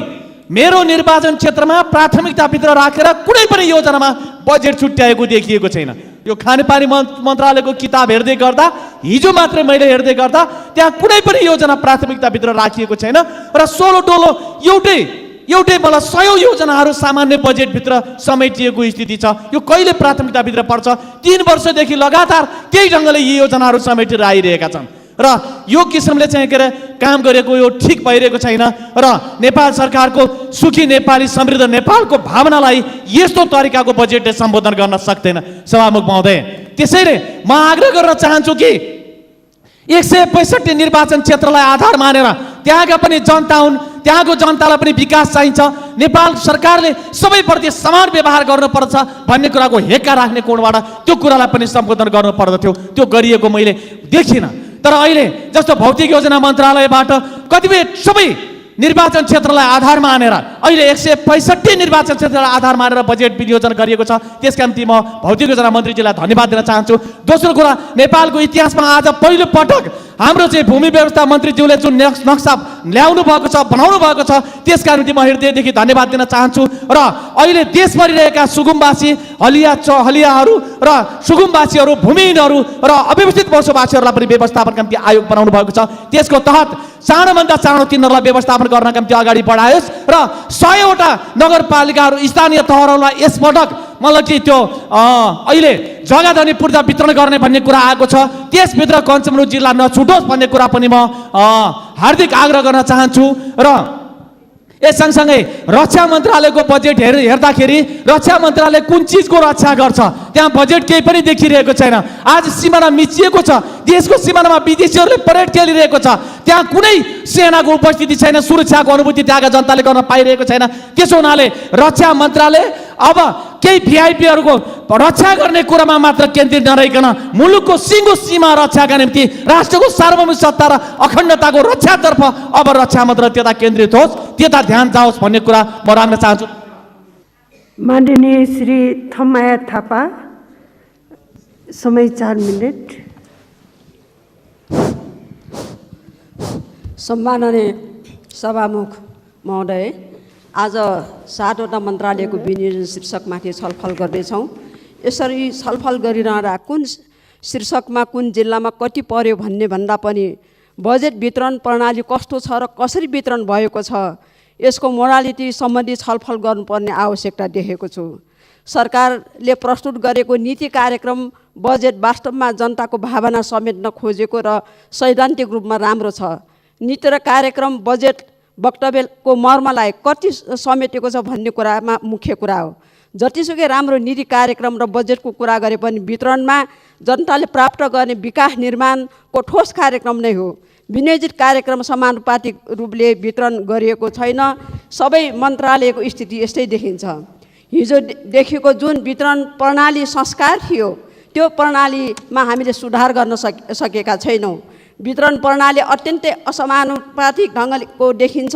Speaker 13: मेरो निर्वाचन क्षेत्रमा प्राथमिकताभित्र राखेर कुनै पनि योजनामा बजेट छुट्याएको देखिएको छैन। यो खानेपानी मन्त्रालयको किताब हेर्दै गर्दा हिजो मात्रै मैले हेर्दै गर्दा त्यहाँ कुनै पनि योजना प्राथमिकताभित्र राखिएको छैन र 16 डोलो एउटै मलाई 100 योजनाहरू सामान्य बजेटभित्र समेटिएको स्थिति छ। यो कहिले प्राथमिकताभित्र पर्छ? 3 वर्षदेखि लगातार त्यही ढङ्गले यी योजनाहरू समेटेर आइरहेका छन् र यो किसिमले चाहिँ के अरे काम गरेको यो ठिक भइरहेको छैन र नेपाल सरकारको सुखी नेपाली समृद्ध नेपालको भावनालाई यस्तो तरिकाको बजेटले सम्बोधन गर्न सक्दैन सभामुख महोदय। त्यसैले म आग्रह गर्न चाहन्छु कि 165 निर्वाचन क्षेत्रलाई आधार मानेर त्यहाँका पनि जनता हुन्, त्यहाँको जनतालाई पनि विकास चाहिन्छ। नेपाल सरकारले सबैप्रति समान व्यवहार गर्नुपर्छ भन्ने कुराको हेक्का राख्ने कोणबाट त्यो कुरालाई पनि सम्बोधन गर्नुपर्दथ्यो। त्यो गरिएको मैले देखिनँ। तर अहिले जस्तो भौतिक योजना मन्त्रालयबाट कतिपय सबै निर्वाचन क्षेत्रलाई आधार मानेर अहिले 165 निर्वाचन क्षेत्रलाई आधार मानेर बजेट विनियोजन गरिएको छ। त्यसका निम्ति म भौतिक योजना मन्त्रीजीलाई धन्यवाद दिन चाहन्छु। दोस्रो कुरा, नेपालको इतिहासमा आज पहिलो पटक हाम्रो चाहिँ भूमि व्यवस्था मन्त्रीज्यूले जुन नक्सा ल्याउनु भएको छ, बनाउनु भएको छ, त्यसका निम्ति म हृदयदेखि धन्यवाद दिन चाहन्छु। र अहिले देशभरि रहेका सुगुम्बासी हलियाहरू र सुगुम्बासीहरू, भूमिहीनहरू र अव्यवस्थित बसोबासीहरूलाई पनि व्यवस्थापनका निम्ति आयोग बनाउनु भएको छ। त्यसको तहत चाँडोभन्दा चाँडो तिनीहरूलाई व्यवस्थापन गर्नका निम्ति अगाडि बढायोस् र 100वटा नगरपालिकाहरू स्थानीय तहहरूलाई यसपटक मतलब कि त्यो अहिले जग्गाधनी पूर्जा वितरण गर्ने भन्ने कुरा आएको छ। त्यसभित्र कञ्चनपुर जिल्ला नछुटोस् भन्ने कुरा पनि म हार्दिक आग्रह गर्न चाहन्छु। र यस सँगसँगै रक्षा मन्त्रालयको बजेट हेर्दाखेरि रक्षा मन्त्रालय कुन चिजको रक्षा गर्छ त्यहाँ बजेट केही पनि देखिरहेको छैन। आज सीमाना मिचिएको छ, देशको सीमानामा विदेशीहरूले परेड खेलिरहेको छ, त्यहाँ कुनै सेनाको उपस्थिति छैन, सुरक्षाको अनुभूति त्यहाँका जनताले गर्न पाइरहेको छैन। त्यसो हुनाले रक्षा मन्त्रालय अब केही भिआइपीहरूको रक्षा गर्ने कुरामा मात्र केन्द्रित नरहिकन मुलुकको सिङ्गो सीमा रक्षाका निम्ति राष्ट्रको सार्वभौमिक सत्ता र अखण्डताको रक्षातर्फ अब रक्षा मन्त्रालय त्यता केन्द्रित होस्, त्यता ध्यान जाओस् भन्ने कुरा म राख्न चाहन्छु।
Speaker 9: माननीय श्री थम्माया थापा, समय 4 मिनट।
Speaker 14: सम्माननीय सभामुख महोदय, आज 7वटा मन्त्रालयको विनियोजन शीर्षकमाथि छलफल गर्दैछौँ। यसरी छलफल गरिरहँदा कुन शीर्षकमा कुन जिल्लामा कति पर्यो भन्ने भन्दा पनि बजेट वितरण प्रणाली कस्तो छ र कसरी वितरण भएको छ यसको मोडालिटी सम्बन्धी छलफल गर्नुपर्ने आवश्यकता देखेको छु। सरकारले प्रस्तुत गरेको नीति कार्यक्रम बजेट वास्तवमा जनताको भावना समेट्न खोजेको र सैद्धान्तिक रूपमा राम्रो छ। नीति र कार्यक्रम बजेट वक्तव्यको मर्मलाई कति समेटेको छ भन्ने कुरामा मुख्य कुरा हो। जतिसुकै राम्रो नीति कार्यक्रम र बजेटको कुरा गरे पनि वितरणमा जनताले प्राप्त गर्ने विकास निर्माणको ठोस कार्यक्रम नै हो। विनियोजित कार्यक्रम समानुपातिक रूपले वितरण गरिएको छैन। सबै मन्त्रालयको स्थिति यस्तै देखिन्छ। हिजो देखिएको जुन वितरण प्रणाली संस्कार थियो त्यो प्रणालीमा हामीले सुधार गर्न सकेका छैनौँ। वितरण प्रणाली अत्यन्तै असमानुपातिक ढङ्गको देखिन्छ।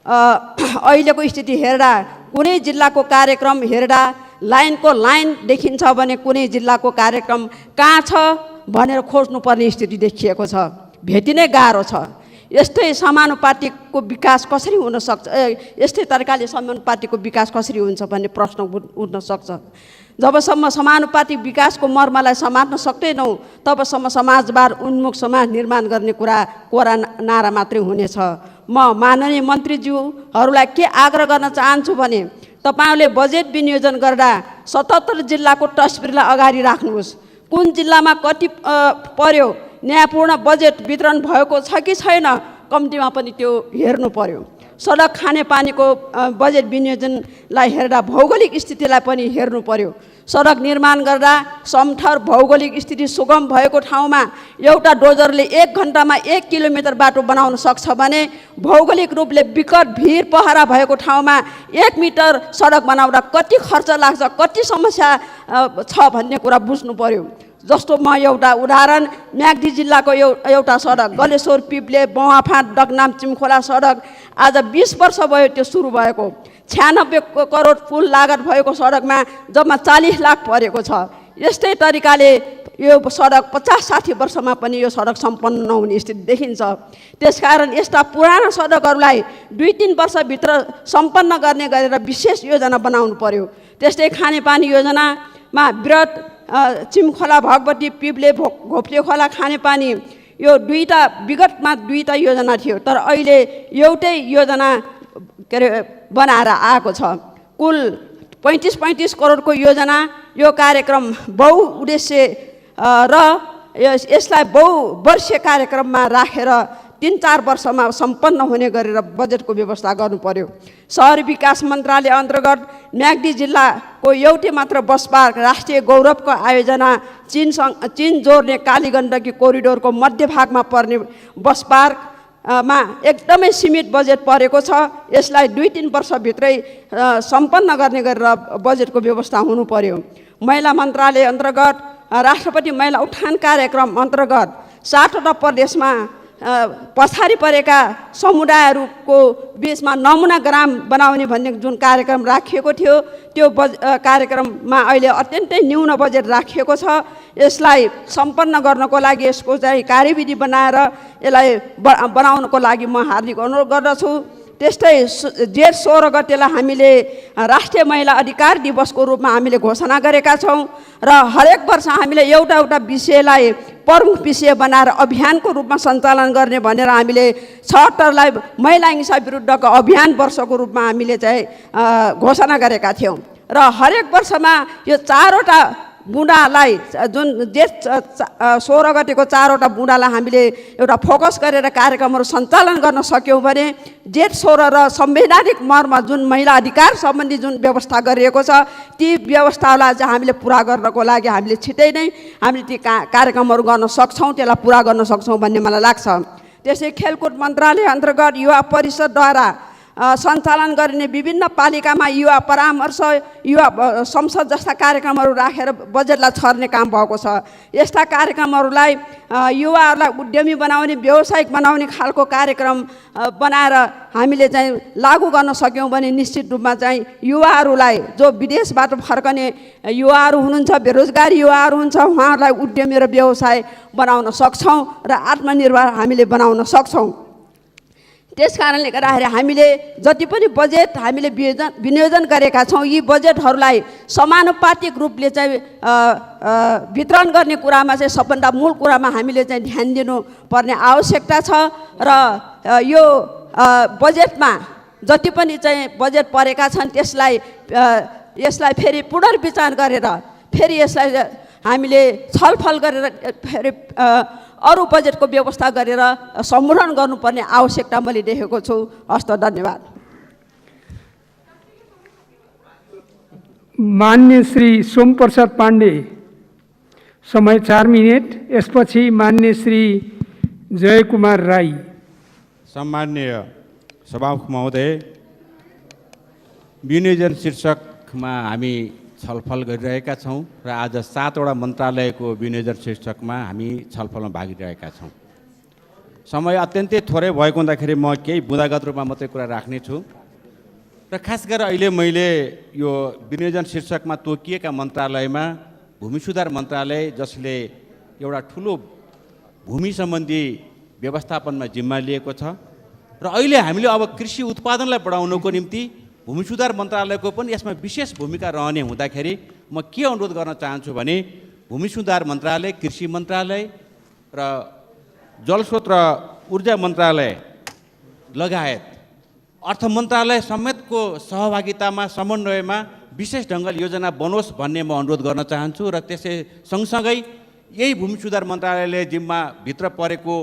Speaker 14: अहिलेको स्थिति हेर्दा कुनै जिल्लाको कार्यक्रम हेर्दा लाइनको लाइन देखिन्छ भने कुनै जिल्लाको कार्यक्रम कहाँ छ भनेर खोज्नुपर्ने स्थिति देखिएको छ। भेटिनै गाह्रो छ। यस्तै समानुपातिकको विकास कसरी हुन सक्छ, यस्तै तरिकाले समानुपातिकको विकास कसरी हुन्छ भन्ने प्रश्न उठ्न सक्छ। जबसम्म समानुपातिक विकासको मर्मलाई समात्न सक्दैनौँ तबसम्म समाजवाद उन्मुख समाज निर्माण गर्ने कुरा कोरा नारा मात्रै हुनेछ। म माननीय मन्त्रीज्यूहरूलाई के आग्रह गर्न चाहन्छु भने तपाईँहरूले बजेट विनियोजन गर्दा 77 जिल्लाको तस्बिरलाई अगाडि राख्नुहोस्। कुन जिल्लामा कति पर्यो, न्यायपूर्ण बजेट वितरण भएको छ कि छैन, कम्तीमा पनि त्यो हेर्नु पर्यो। सडक खानेपानीको बजेट विनियोजनलाई हेर्दा भौगोलिक स्थितिलाई पनि हेर्नु पर्यो। सडक निर्माण गर्दा समथर भौगोलिक स्थिति सुगम भएको ठाउँमा एउटा डोजरले 1 घन्टामा 1 किलोमिटर बाटो बनाउन सक्छ भने भौगोलिक रूपले विकट भिड पहरा भएको ठाउँमा 1 मिटर सडक बनाउँदा कति खर्च लाग्छ, कति समस्या छ भन्ने कुरा बुझ्नु पर्यो। जस्तो म एउटा उदाहरण, म्याग्दी जिल्लाको एउटा सडक गलेश्वर पिप्ले बवाफाँट डकनाम चिमखोला सडक आज 20 वर्ष भयो त्यो सुरु भएको। 96 करोड पुल लागत भएको सडकमा जम्मा 40 लाख परेको छ। यस्तै तरिकाले यो सडक 50-60 वर्षमा पनि यो सडक सम्पन्न नहुने स्थिति देखिन्छ। त्यसकारण यस्ता पुराना सडकहरूलाई 2-3 वर्षभित्र सम्पन्न गर्ने गरेर विशेष योजना बनाउनु पर्यो। त्यस्तै खानेपानी योजनामा बृहत चिमखोला भगवती पिप्ले घोप्ले खोला खानेपानी यो विगतमा दुईटा योजना थियो, तर अहिले एउटै योजना बनाएर आएको छ। कुल 35 करोडको योजना यो कार्यक्रम बहुउद्देश्य र यसलाई बहुवर्षीय कार्यक्रममा राखेर 3-4 वर्षमा सम्पन्न हुने गरेर बजेटको व्यवस्था गर्नु पर्यो। शहरी विकास मन्त्रालय अन्तर्गत म्याग्दी जिल्लाको एउटै मात्र बस पार्क राष्ट्रिय गौरवको आयोजना चीन जोड्ने कालीगण्डकी कोरिडोरको मध्यभागमा पर्ने बस पार्कमा एकदमै सीमित बजेट परेको छ। यसलाई 2-3 वर्षभित्रै सम्पन्न गर्ने गरेर बजेटको व्यवस्था हुनु पर्यो। महिला मन्त्रालय अन्तर्गत राष्ट्रपति महिला उत्थान कार्यक्रम अन्तर्गत 7वटा प्रदेशमा पछाडि परेका समुदायहरूको बिचमा नमुना ग्राम बनाउने भन्ने जुन कार्यक्रम राखिएको थियो त्यो कार्यक्रममा अहिले अत्यन्तै न्यून बजेट राखिएको छ। यसलाई सम्पन्न गर्नको लागि यसको चाहिँ कार्यविधि बनाएर यसलाई बनाउनको लागि म हार्दिक अनुरोध गर्दछु। त्यस्तै जेठ 16 गतेलाई हामीले राष्ट्रिय महिला अधिकार दिवसको रूपमा हामीले घोषणा गरेका छौँ र हरेक वर्ष हामीले एउटा विषयलाई प्रमुख विषय बनाएर अभियानको रूपमा सञ्चालन गर्ने भनेर हामीले 76लाई महिला हिंसा विरुद्धको अभियान वर्षको रूपमा हामीले चाहिँ घोषणा गरेका थियौँ र हरेक वर्षमा यो 4वटा बुँदालाई जुन जेठ 16 गतेको 4वटा बुँदालाई हामीले एउटा फोकस गरेर कार्यक्रमहरू सञ्चालन गर्न सक्यौँ भने जेठ 16 र संवैधानिक मर्म जुन महिला अधिकार सम्बन्धी जुन व्यवस्था गरिएको छ ती व्यवस्थालाई चाहिँ हामीले पुरा गर्नको लागि हामीले छिटै नै हामीले ती कार्यक्रमहरू गर्न सक्छौँ, त्यसलाई पुरा गर्न सक्छौँ भन्ने मलाई लाग्छ। त्यसै खेलकुद मन्त्रालय अन्तर्गत युवा परिषदद्वारा सञ्चालन गरिने विभिन्न पालिकामा युवा परामर्श, युवा संसद जस्ता कार्यक्रमहरू राखेर बजेटलाई छर्ने काम भएको छ। यस्ता कार्यक्रमहरूलाई युवाहरूलाई उद्यमी बनाउने, व्यावसायिक बनाउने खालको कार्यक्रम बनाएर हामीले चाहिँ लागू गर्न सक्यौँ भने निश्चित रूपमा चाहिँ युवाहरूलाई जो विदेशबाट फर्कने युवाहरू हुनुहुन्छ, बेरोजगार युवाहरू हुन्छ, उहाँहरूलाई उद्यमी र व्यवसाय बनाउन सक्छौँ र आत्मनिर्भर हामीले बनाउन सक्छौँ। त्यस कारणले गर्दाखेरि हामीले जति पनि बजेट हामीले विनियोजन गरेका छौँ यी बजेटहरूलाई समानुपातिक रूपले चाहिँ वितरण गर्ने कुरामा चाहिँ सबभन्दा मूल कुरामा हामीले चाहिँ ध्यान दिनुपर्ने आवश्यकता छ र यो बजेटमा जति पनि चाहिँ बजेट परेका छन् यसलाई फेरि पुनर्विचार गरेर फेरि यसलाई हामीले छलफल गरेर फेरि अरू बजेटको व्यवस्था गरेर सम्बोधन गर्नुपर्ने आवश्यकता मैले देखेको छु। हस्त, धन्यवाद।
Speaker 15: मान्य श्री सोमप्रसाद पाण्डे, समय 4 मिनट। यसपछि मान्य श्री जयकुमार राई।
Speaker 16: सम्माननीय सभामुख महोदय, विनियोजन शीर्षकमा हामी छलफल गरिरहेका छौँ र आज 7वटा मन्त्रालयको विनियोजन शीर्षकमा हामी छलफलमा भागिरहेका छौँ। समय अत्यन्तै थोरै भएको हुँदाखेरि म केही बुँदागत रूपमा मात्रै कुरा राख्नेछु र खास गरेर अहिले मैले यो विनियोजन शीर्षकमा तोकिएका मन्त्रालयमा भूमि सुधार मन्त्रालय जसले एउटा ठुलो भूमि सम्बन्धी व्यवस्थापनमा जिम्मा लिएको छ र अहिले हामीले अब कृषि उत्पादनलाई बढाउनको निम्ति भूमि सुधार मन्त्रालयको पनि यसमा विशेष भूमिका रहने हुँदाखेरि म के अनुरोध गर्न चाहन्छु भने भूमि सुधार मन्त्रालय, कृषि मन्त्रालय र जलस्रोत र ऊर्जा मन्त्रालय लगायत अर्थ मन्त्रालय समेतको सहभागितामा समन्वयमा विशेष ढङ्गले योजना बनोस् भन्ने म अनुरोध गर्न चाहन्छु र त्यसै सँगसँगै यही भूमि सुधार मन्त्रालयले जिम्माभित्र परेको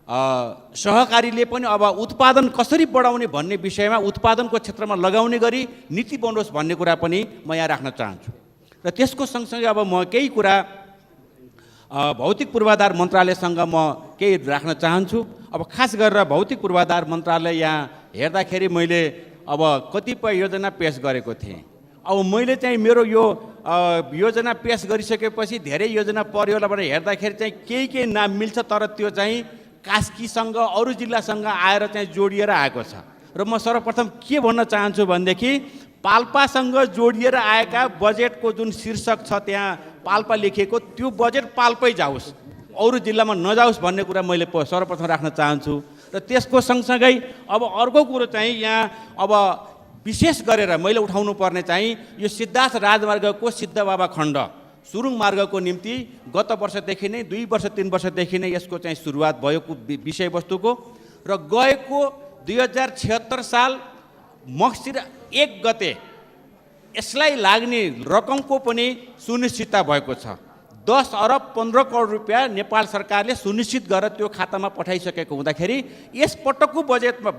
Speaker 16: सहकारीले पनि अब उत्पादन कसरी बढाउने भन्ने विषयमा उत्पादनको क्षेत्रमा लगाउने गरी नीति बनोस् भन्ने कुरा पनि म यहाँ राख्न चाहन्छु। र त्यसको सँगसँगै अब म केही कुरा भौतिक पूर्वाधार मन्त्रालयसँग म केही राख्न चाहन्छु। अब खास गरेर भौतिक पूर्वाधार मन्त्रालय यहाँ हेर्दाखेरि मैले अब कतिपय योजना पेश गरेको थिएँ। अब मैले चाहिँ मेरो यो योजना पेश गरिसकेपछि धेरै योजना पर्यो होला भनेर हेर्दाखेरि चाहिँ केही नाम मिल्छ, तर त्यो चाहिँ कास्कीसँग अरू जिल्लासँग आएर चाहिँ जोडिएर आएको छ। र म सर्वप्रथम के भन्न चाहन्छु भनेदेखि पाल्पासँग जोडिएर आएका बजेटको जुन शीर्षक छ त्यहाँ पाल्पा लेखिएको त्यो बजेट पाल्पै जाओस्, अरू जिल्लामा नजाओस् भन्ने कुरा मैले सर्वप्रथम राख्न चाहन्छु। र त्यसको सँगसँगै अब अर्को कुरो चाहिँ यहाँ अब विशेष गरेर मैले उठाउनु पर्ने चाहिँ यो सिद्धार्थ राजमार्गको सिद्धबाबा खण्ड सुरुङ मार्गको निम्ति गत वर्षदेखि नै 2 वर्ष 3 वर्षदेखि नै यसको चाहिँ सुरुवात भएको विषयवस्तुको र गएको 2076 साल मङ्सिर 1 गते यसलाई लाग्ने रकमको पनि सुनिश्चितता भएको छ। 10 अरब 15 करोड रुपियाँ नेपाल सरकारले सुनिश्चित गरेर त्यो खातामा पठाइसकेको हुँदाखेरि यस पटकको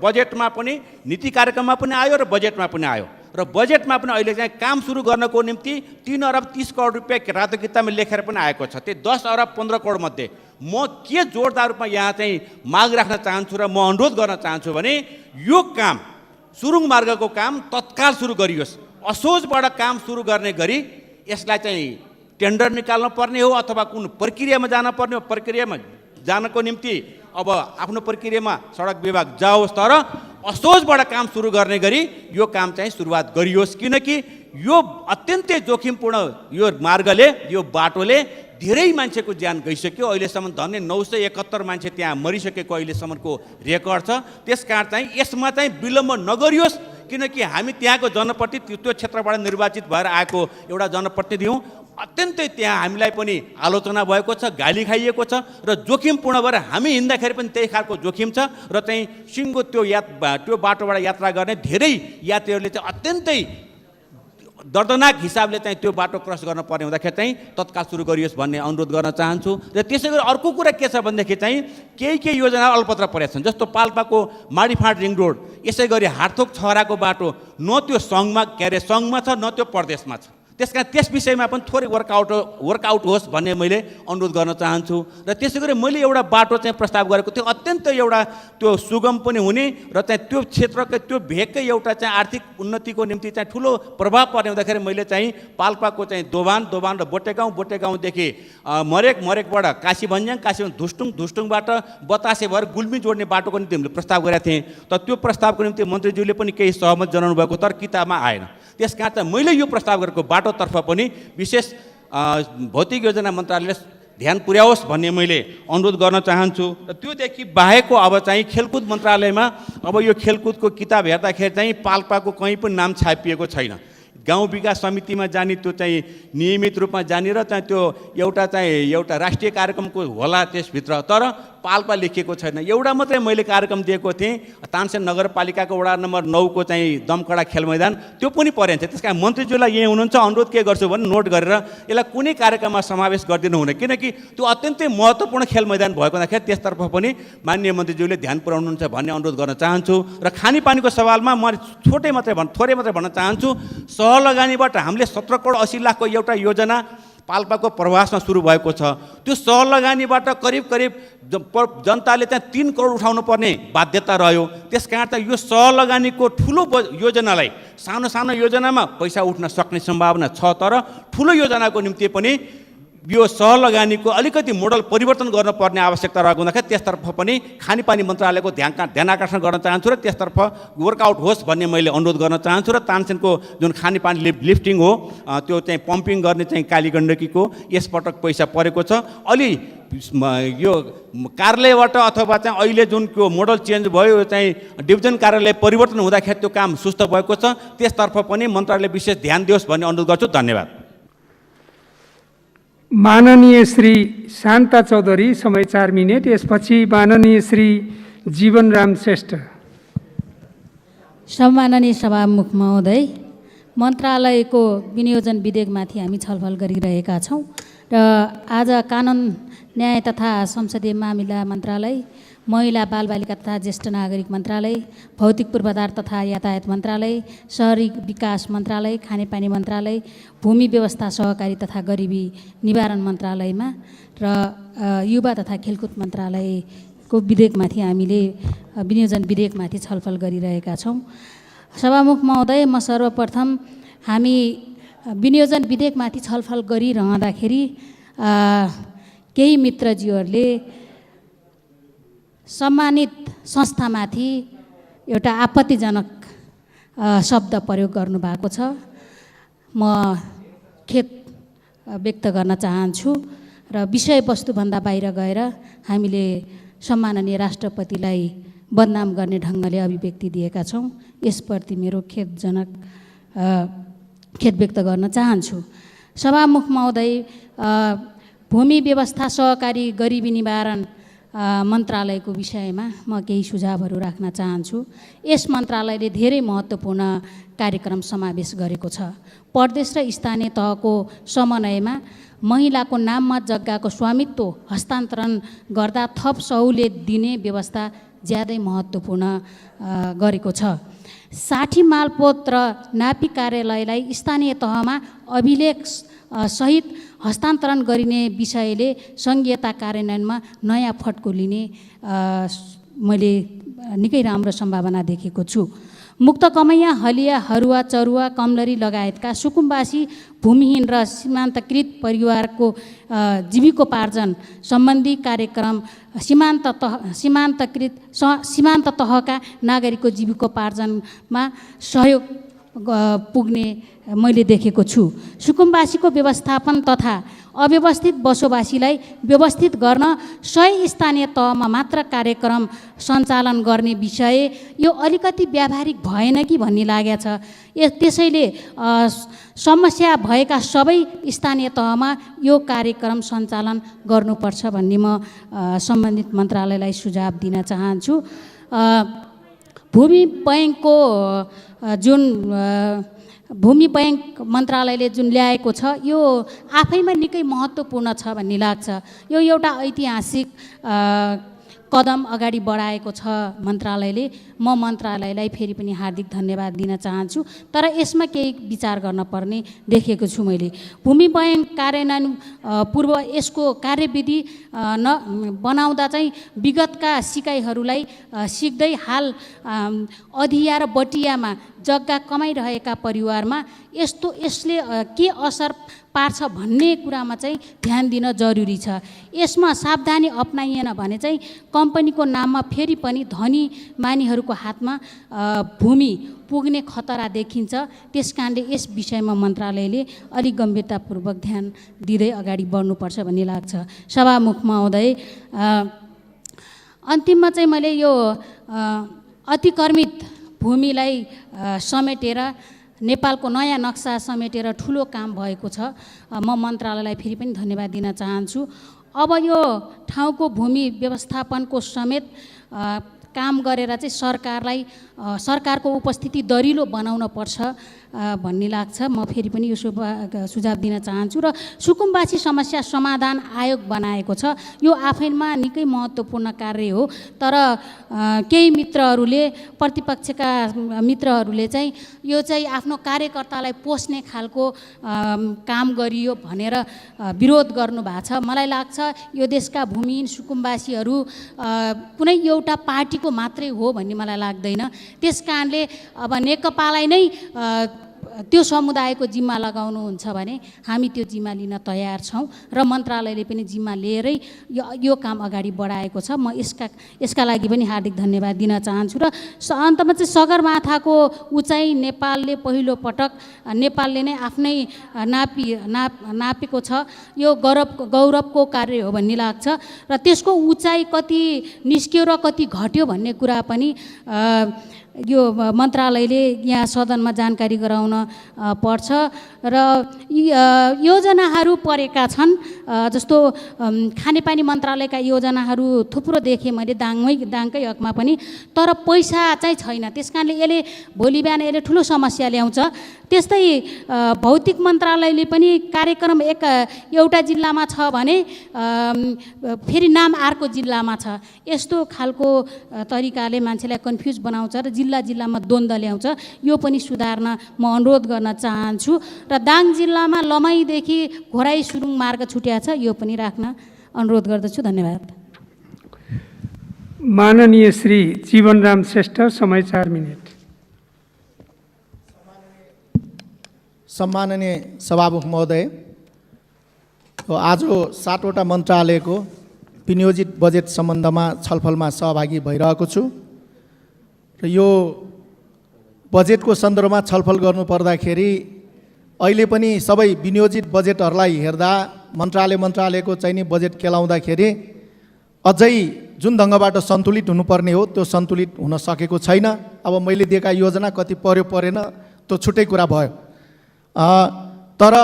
Speaker 16: बजेटमा पनि नीति कार्यक्रममा पनि आयो र बजेटमा पनि आयो र बजेटमा पनि अहिले चाहिँ काम सुरु गर्नको निम्ति 3 अरब 30 करोड रुपियाँ रातो किताबमा लेखेर पनि आएको छ। त्यो 10 अरब 15 करोड मध्ये म के जोरदार रूपमा यहाँ चाहिँ माग राख्न चाहन्छु र म अनुरोध गर्न चाहन्छु भने यो काम सुरुङ मार्गको काम तत्काल सुरु गरियोस्। असोजबाट काम सुरु गर्ने गरी यसलाई चाहिँ टेन्डर निकाल्न पर्ने हो अथवा कुन प्रक्रियामा जान पर्ने हो। प्रक्रियामा जानको निम्ति अब आफ्नो प्रक्रियामा सडक विभाग जाओस्, तर असोजबाट काम सुरु गर्ने गरी यो काम चाहिँ सुरुवात गरियोस्। किनकि यो अत्यन्तै जोखिमपूर्ण यो मार्गले यो बाटोले धेरै मान्छेको ज्यान गइसक्यो। अहिलेसम्म धन्य 971 मान्छे त्यहाँ मरिसकेको अहिलेसम्मको रेकर्ड छ। त्यसकारण चाहिँ यसमा चाहिँ विलम्ब नगरियोस्, किनकि हामी त्यहाँको जनप्रतिनिधि त्यो क्षेत्रबाट निर्वाचित भएर आएको एउटा जनप्रतिनिधि हौँ। अत्यन्तै त्यहाँ हामीलाई पनि आलोचना भएको छ, गाली खाइएको छ र जोखिमपूर्ण भएर हामी हिँड्दाखेरि पनि त्यही खालको जोखिम छ र चाहिँ सिङ्गो त्यो बाटोबाट यात्रा गर्ने धेरै यात्रीहरूले चाहिँ अत्यन्तै दर्दनाक हिसाबले चाहिँ त्यो बाटो क्रस गर्न पर्ने हुँदाखेरि चाहिँ तत्काल सुरु गरियोस् भन्ने अनुरोध गर्न चाहन्छु। र त्यसै गरी अर्को कुरा के छ भनेदेखि चाहिँ केही योजना अल्पत्र परेका छन्। जस्तो पाल्पाको माडीफाँड रिङ रोड, यसै गरी हार्थोक छहराको बाटो न त्यो सङ्घमा सङ्घमा छ न त्यो प्रदेशमा छ। त्यसकारण त्यस विषयमा पनि थोरै वर्कआउट होस् भन्ने मैले अनुरोध गर्न चाहन्छु। र त्यसै गरी मैले एउटा बाटो चाहिँ प्रस्ताव गरेको थियो, अत्यन्तै एउटा त्यो सुगम पनि हुने र चाहिँ त्यो क्षेत्रकै त्यो भेगकै एउटा चाहिँ आर्थिक उन्नतिको निम्ति चाहिँ ठुलो प्रभाव पर्ने हुँदाखेरि मैले चाहिँ पाल्पाको चाहिँ दोभान र बोटेगाउँदेखि मरेकबाट काशीभन्ज्याङ धुस्टुङबाट बतासे भएर गुल्मी जोड्ने बाटोको निम्ति मैले प्रस्ताव गरेका थिएँ। तर त्यो प्रस्तावको निम्ति मन्त्रीज्यूले पनि केही सहमत जनाउनु भएको, तर किताबमा आएन। त्यसकारण चाहिँ मैले यो प्रस्ताव गरेको बाटोतर्फ पनि विशेष भौतिक योजना मन्त्रालयले ध्यान पुर्याओस् भन्ने मैले अनुरोध गर्न चाहन्छु। र त्योदेखि बाहेकको अब चाहिँ खेलकुद मन्त्रालयमा अब यो खेलकुदको किताब हेर्दाखेरि चाहिँ पाल्पाको कहीँ पनि नाम छापिएको छैन। गाउँ विकास समितिमा जाने त्यो चाहिँ नियमित रूपमा जाने र चाहिँ त्यो एउटा राष्ट्रिय कार्यक्रमको होला त्यसभित्र, तर पाल्पा लेखिएको छैन। एउटा मात्रै मैले कार्यक्रम दिएको थिएँ, तानसेन नगरपालिकाको वडा नम्बर 9 को चाहिँ दमकडा खेल मैदान, त्यो पनि परेन्छ। त्यस कारण मन्त्रीज्यूलाई यहीँ हुनुहुन्छ, अनुरोध के गर्छु भने नोट गरेर यसलाई कुनै कार्यक्रममा समावेश गरिदिनु हुने, किनकि त्यो अत्यन्तै महत्त्वपूर्ण खेल मैदान भएको हुँदाखेरि त्यसतर्फ पनि माननीय मन्त्रीज्यूले ध्यान पुर्याउनुहुन्छ भन्ने अनुरोध गर्न चाहन्छु। र खानेपानीको सवालमा म थोरै मात्रै भन्न चाहन्छु। सहलगानीबाट हामीले 17 करोड 80 लाखको एउटा योजना पाल्पाको प्रवासमा सुरु भएको छ। त्यो सहलगानीबाट करिब जनताले चाहिँ 3 करोड उठाउनु पर्ने बाध्यता रह्यो। त्यसकारण चाहिँ यो सहलगानीको ठुलो योजनालाई सानो योजनामा पैसा उठ्न सक्ने सम्भावना छ, तर ठुलो योजनाको निम्ति पनि यो सहलगानीको अलिकति मोडल परिवर्तन गर्नुपर्ने आवश्यकता रहेको हुँदाखेरि त्यसतर्फ पनि खानेपानी मन्त्रालयको ध्यान आकर्षण गर्न चाहन्छु र त्यसतर्फ वर्कआउट होस् भन्ने मैले अनुरोध गर्न चाहन्छु। र तानसेनको जुन खानेपानी लिफ्टिङ हो त्यो चाहिँ पम्पिङ गर्ने चाहिँ कालीगण्डकीको यसपटक पैसा परेको छ। अलि यो कार्यालयबाट अथवा चाहिँ अहिले जुन मोडल चेन्ज भयो चाहिँ डिभिजन कार्यालय परिवर्तन हुँदाखेरि त्यो काम सुस्त भएको छ, त्यसतर्फ पनि मन्त्रालयले विशेष ध्यान दियोस् भन्ने अनुरोध गर्छु। धन्यवाद।
Speaker 15: माननीय श्री शान्ता चौधरी, समय 4 मिनट। यसपछि माननीय श्री जीवनराम श्रेष्ठ।
Speaker 11: सम्माननीय सभामुख महोदय, मन्त्रालयको विनियोजन विधेयकमाथि हामी छलफल गरिरहेका छौँ र आज कानुन न्याय तथा संसदीय मामिला मन्त्रालय महिला बालबालिका तथा ज्येष्ठ नागरिक मन्त्रालय, भौतिक पूर्वाधार तथा यातायात मन्त्रालय, शहरी विकास मन्त्रालय, खानेपानी मन्त्रालय, भूमि व्यवस्था सहकारी तथा गरिबी निवारण मन्त्रालयमा र युवा तथा खेलकुद मन्त्रालयको विधेयकमाथि हामीले विनियोजन विधेयकमाथि छलफल गरिरहेका छौँ। सभामुख महोदय, म सर्वप्रथम हामी विनियोजन विधेयकमाथि छलफल गरिरहँदाखेरि केही मित्रज्यूहरूले सम्मानित संस्थामाथि एउटा आपत्तिजनक शब्द प्रयोग गर्नुभएको छ। म खेद व्यक्त गर्न चाहन्छु र विषयवस्तुभन्दा बाहिर गएर हामीले सम्माननीय राष्ट्रपतिलाई बदनाम गर्ने ढङ्गले अभिव्यक्ति दिएका छौँ। यसप्रति मेरो खेद व्यक्त गर्न चाहन्छु। सभामुख महोदय, भूमि व्यवस्था सहकारी गरिबी निवारण मन्त्रालयको विषयमा म केही सुझावहरू राख्न चाहन्छु। यस मन्त्रालयले धेरै महत्त्वपूर्ण कार्यक्रम समावेश गरेको छ। प्रदेश र स्थानीय तहको समन्वयमा महिलाको नाममा जग्गाको स्वामित्व हस्तान्तरण गर्दा थप सहुलियत दिने व्यवस्था ज्यादै महत्त्वपूर्ण गरेको छ। 60 मालपोत र नापी कार्यालयलाई स्थानीय तहमा अभिलेख सहित हस्तान्तरण गरिने विषयले सङ्घीयता कार्यान्वयनमा नयाँ फड्को लिने मैले निकै राम्रो सम्भावना देखेको छु। मुक्त कमैया, हलिया, हरुवा, चरुवा, कमलरी लगायतका सुकुम्बासी भूमिहीन र सीमान्तकृत परिवारको जीविकोपार्जन सम्बन्धी कार्यक्रम सीमान्त तहका नागरिकको जीविकोपार्जनमा सहयोग पुग्ने मैले देखेको छु। सुकुम्बासीको व्यवस्थापन तथा अव्यवस्थित बसोबासीलाई व्यवस्थित गर्न 100 स्थानीय तहमा मात्र कार्यक्रम सञ्चालन गर्ने विषय यो अलिकति व्यावहारिक भएन कि भन्ने लागेको छ। त्यसैले समस्या भएका सबै स्थानीय तहमा यो कार्यक्रम सञ्चालन गर्नुपर्छ भन्ने म सम्बन्धित मन्त्रालयलाई सुझाव दिन चाहन्छु। भूमि बैंकको भूमि बैंक मन्त्रालयले जुन ल्याएको छ यो आफैमा निकै महत्त्वपूर्ण छ भन्ने लाग्छ। यो एउटा ऐतिहासिक कदम अगाडि बढाएको छ मन्त्रालयले। म मन्त्रालयलाई फेरि पनि हार्दिक धन्यवाद दिन चाहन्छु। तर यसमा केही विचार गर्न पर्ने देखेको छु मैले। भूमि बैंक कार्यान्वयन पूर्व यसको कार्यविधि बनाउँदा चाहिँ विगतका सिकाइहरूलाई सिक्दै हाल अधिया र बटियामा जग्गा कमाइरहेका परिवारमा यसले के असर पार्छ भन्ने कुरामा चाहिँ ध्यान दिन जरुरी छ। यसमा सावधानी अपनाइएन भने चाहिँ कम्पनीको नाममा फेरि पनि धनी मानिसहरूको हातमा भूमि पुग्ने खतरा देखिन्छ। त्यसकारणले यस विषयमा मन्त्रालयले अलिक गम्भीरतापूर्वक ध्यान दिँदै अगाडि बढ्नुपर्छ भन्ने लाग्छ। सभामुख महोदय, अन्तिममा चाहिँ मैले यो अतिक्रमित भूमिलाई समेटेर नेपालको नयाँ नक्सा समेटेर ठुलो काम भएको छ। म मन्त्रालयलाई फेरि पनि धन्यवाद दिन चाहन्छु। अब यो ठाउँको भूमि व्यवस्थापनको समेत काम गरेर चाहिँ सरकारको उपस्थिति दरिलो बनाउन पर्छ भन्ने लाग्छ। म फेरि पनि यो सुझाव दिन चाहन्छु। र सुकुम्बासी समस्या समाधान आयोग बनाएको छ। यो आफैमा निकै महत्त्वपूर्ण कार्य हो। तर केही मित्रहरूले, प्रतिपक्षका मित्रहरूले चाहिँ यो चाहिँ आफ्नो कार्यकर्तालाई पोस्ने खालको काम गरियो भनेर विरोध गर्नु भएको छ। मलाई लाग्छ यो देशका भूमिहीन सुकुम्बासीहरू कुनै एउटा पार्टीको मात्रै हो भन्ने मलाई लाग्दैन। त्यस कारणले अब नेकपालाई नै त्यो समुदायको जिम्मा लगाउनुहुन्छ भने हामी त्यो जिम्मा लिन तयार छौँ र मन्त्रालयले पनि जिम्मा लिएरै यो काम अगाडि बढाएको छ। म यसका लागि पनि हार्दिक धन्यवाद दिन चाहन्छु। र अन्तमा चाहिँ सगरमाथाको उचाइ नेपालले पहिलो पटक नेपालले नै आफ्नै नापेको छ। यो गौरवको कार्य हो भन्ने लाग्छ। र त्यसको उचाइ कति निस्क्यो र कति घट्यो भन्ने कुरा पनि यो मन्त्रालयले यहाँ सदनमा जानकारी गराउन पर्छ र योजनाहरू परेका छन् जस्तो खानेपानी मन्त्रालयका योजनाहरू थुप्रो देखेँ मैले दाङकै हकमा पनि, तर पैसा चाहिँ छैन। त्यस कारणले यसले भोलि बिहान यसले ठुलो समस्या ल्याउँछ। त्यस्तै भौतिक मन्त्रालयले पनि कार्यक्रम एउटा जिल्लामा छ भने फेरि नाम अर्को जिल्लामा छ। यस्तो खालको तरिकाले मान्छेलाई कन्फ्युज बनाउँछ र जिल्लामा द्वन्द्व ल्याउँछ। यो पनि सुधार्न म अनुरोध गर्न चाहन्छु र दाङ जिल्लामा लमाईदेखि घोराई सुरुङ मार्ग छुट्या छ, यो पनि राख्न अनुरोध गर्दछु। धन्यवाद।
Speaker 15: माननीय श्री जीवनराम श्रेष्ठ, समय 4 मिनट।
Speaker 17: सम्माननीय सभामुख महोदय, आज 7वटा मन्त्रालयको विनियोजित बजेट सम्बन्धमा छलफलमा सहभागी भइरहेको छु र यो बजेटको सन्दर्भमा छलफल गर्नुपर्दाखेरि अहिले पनि सबै विनियोजित बजेटहरूलाई हेर्दा मन्त्रालयको चाहिँ नि बजेट केलाउँदाखेरि अझै जुन ढङ्गबाट सन्तुलित हुनुपर्ने हो त्यो सन्तुलित हुन सकेको छैन। अब मैले दिएका योजना कति पर्यो परेन त्यो छुट्टै कुरा भयो, तर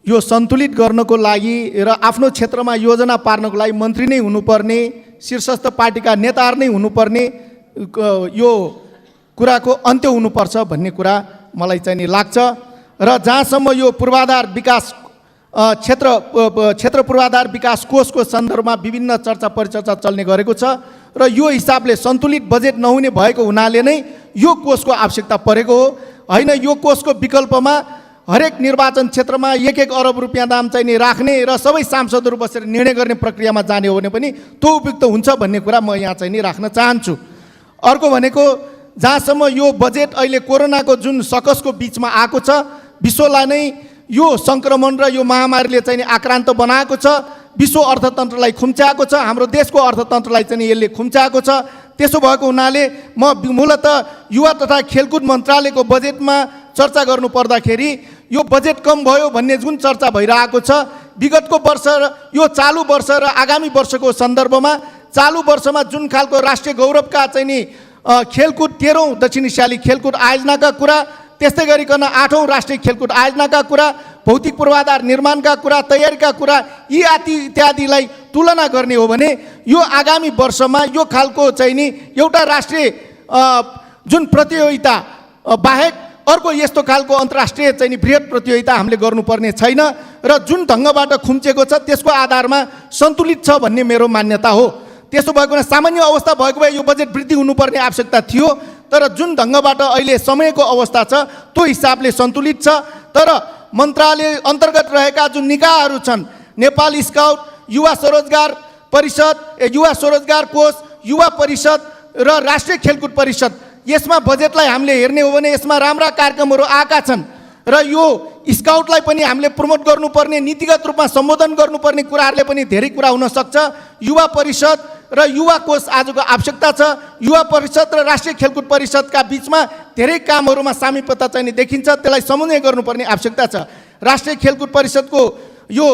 Speaker 17: यो सन्तुलित गर्नको लागि र आफ्नो क्षेत्रमा योजना पार्नको लागि मन्त्री नै हुनुपर्ने, शीर्षस्थ पार्टीका नेताहरू नै हुनुपर्ने यो कुराको अन्त्य हुनुपर्छ भन्ने कुरा मलाई चाहिँ नि लाग्छ। र जहाँसम्म यो पूर्वाधार विकास क्षेत्र पूर्वाधार विकास कोषको सन्दर्भमा विभिन्न चर्चा परिचर्चा चल्ने गरेको छ र यो हिसाबले सन्तुलित बजेट नहुने भएको हुनाले नै यो कोषको आवश्यकता परेको हो। होइन, यो कोषको विकल्पमा हरेक निर्वाचन क्षेत्रमा 1-1 अरब रुपियाँ दाम चाहिँ नि राख्ने र सबै सांसदहरू बसेर निर्णय गर्ने प्रक्रियामा जाने हो भने पनि त्यो उपयुक्त हुन्छ भन्ने कुरा म यहाँ चाहिँ नि राख्न चाहन्छु। अर्को भनेको जहाँसम्म यो बजेट अहिले कोरोनाको जुन सकसको बिचमा आएको छ, विश्वलाई नै यो सङ्क्रमण र यो महामारीले चाहिँ नि आक्रान्त बनाएको छ, विश्व अर्थतन्त्रलाई खुम्च्याएको छ, हाम्रो देशको अर्थतन्त्रलाई चाहिँ यसले खुम्च्याएको छ। त्यसो भएको हुनाले म मूलतः युवा तथा खेलकुद मन्त्रालयको बजेटमा चर्चा गर्नु पर्दाखेरि यो बजेट कम भयो भन्ने जुन चर्चा भइरहेको छ, विगतको वर्ष र यो चालु वर्ष र आगामी वर्षको सन्दर्भमा चालु वर्षमा जुन खालको राष्ट्रिय गौरवका चाहिँ नि खेलकुद 13औं दक्षिण एसियाली खेलकुद आयोजनाका कुरा, त्यस्तै गरिकन 8औं राष्ट्रिय खेलकुद आयोजनाका कुरा, भौतिक पूर्वाधार निर्माणका कुरा, तयारीका कुरा यी इत्यादिलाई तुलना गर्ने हो भने यो आगामी वर्षमा यो खालको चाहिँ नि एउटा राष्ट्रिय जुन प्रतियोगिता बाहेक अर्को यस्तो खालको अन्तर्राष्ट्रिय चाहिँ नि बृहत प्रतियोगिता हामीले गर्नुपर्ने छैन र जुन ढङ्गबाट खुम्चेको छ त्यसको आधारमा सन्तुलित छ भन्ने मेरो मान्यता हो। त्यसो भएको सामान्य अवस्था भएको भए यो बजेट वृद्धि हुनुपर्ने आवश्यकता थियो, तर जुन ढङ्गबाट अहिले समयको अवस्था छ त्यो हिसाबले सन्तुलित छ। तर मन्त्रालय अन्तर्गत रहेका जुन निकायहरू छन्, नेपाल स्काउट, युवा स्वरोजगार परिषद, युवा स्वरोजगार कोष, युवा परिषद र राष्ट्रिय खेलकुद परिषद, यसमा बजेटलाई हामीले हेर्ने हो भने यसमा राम्रा कार्यक्रमहरू आएका छन् र यो स्काउटलाई पनि हामीले प्रमोट गर्नुपर्ने, नीतिगत रूपमा सम्बोधन गर्नुपर्ने कुराहरूले पनि धेरै कुरा हुन सक्छ। युवा परिषद र युवा कोष आजको आवश्यकता छ। युवा परिषद र राष्ट्रिय खेलकुद परिषदका बिचमा धेरै कामहरूमा सामिप्यता चाहिँ देखिन्छ, त्यसलाई समन्वय गर्नुपर्ने आवश्यकता छ। राष्ट्रिय खेलकुद परिषदको यो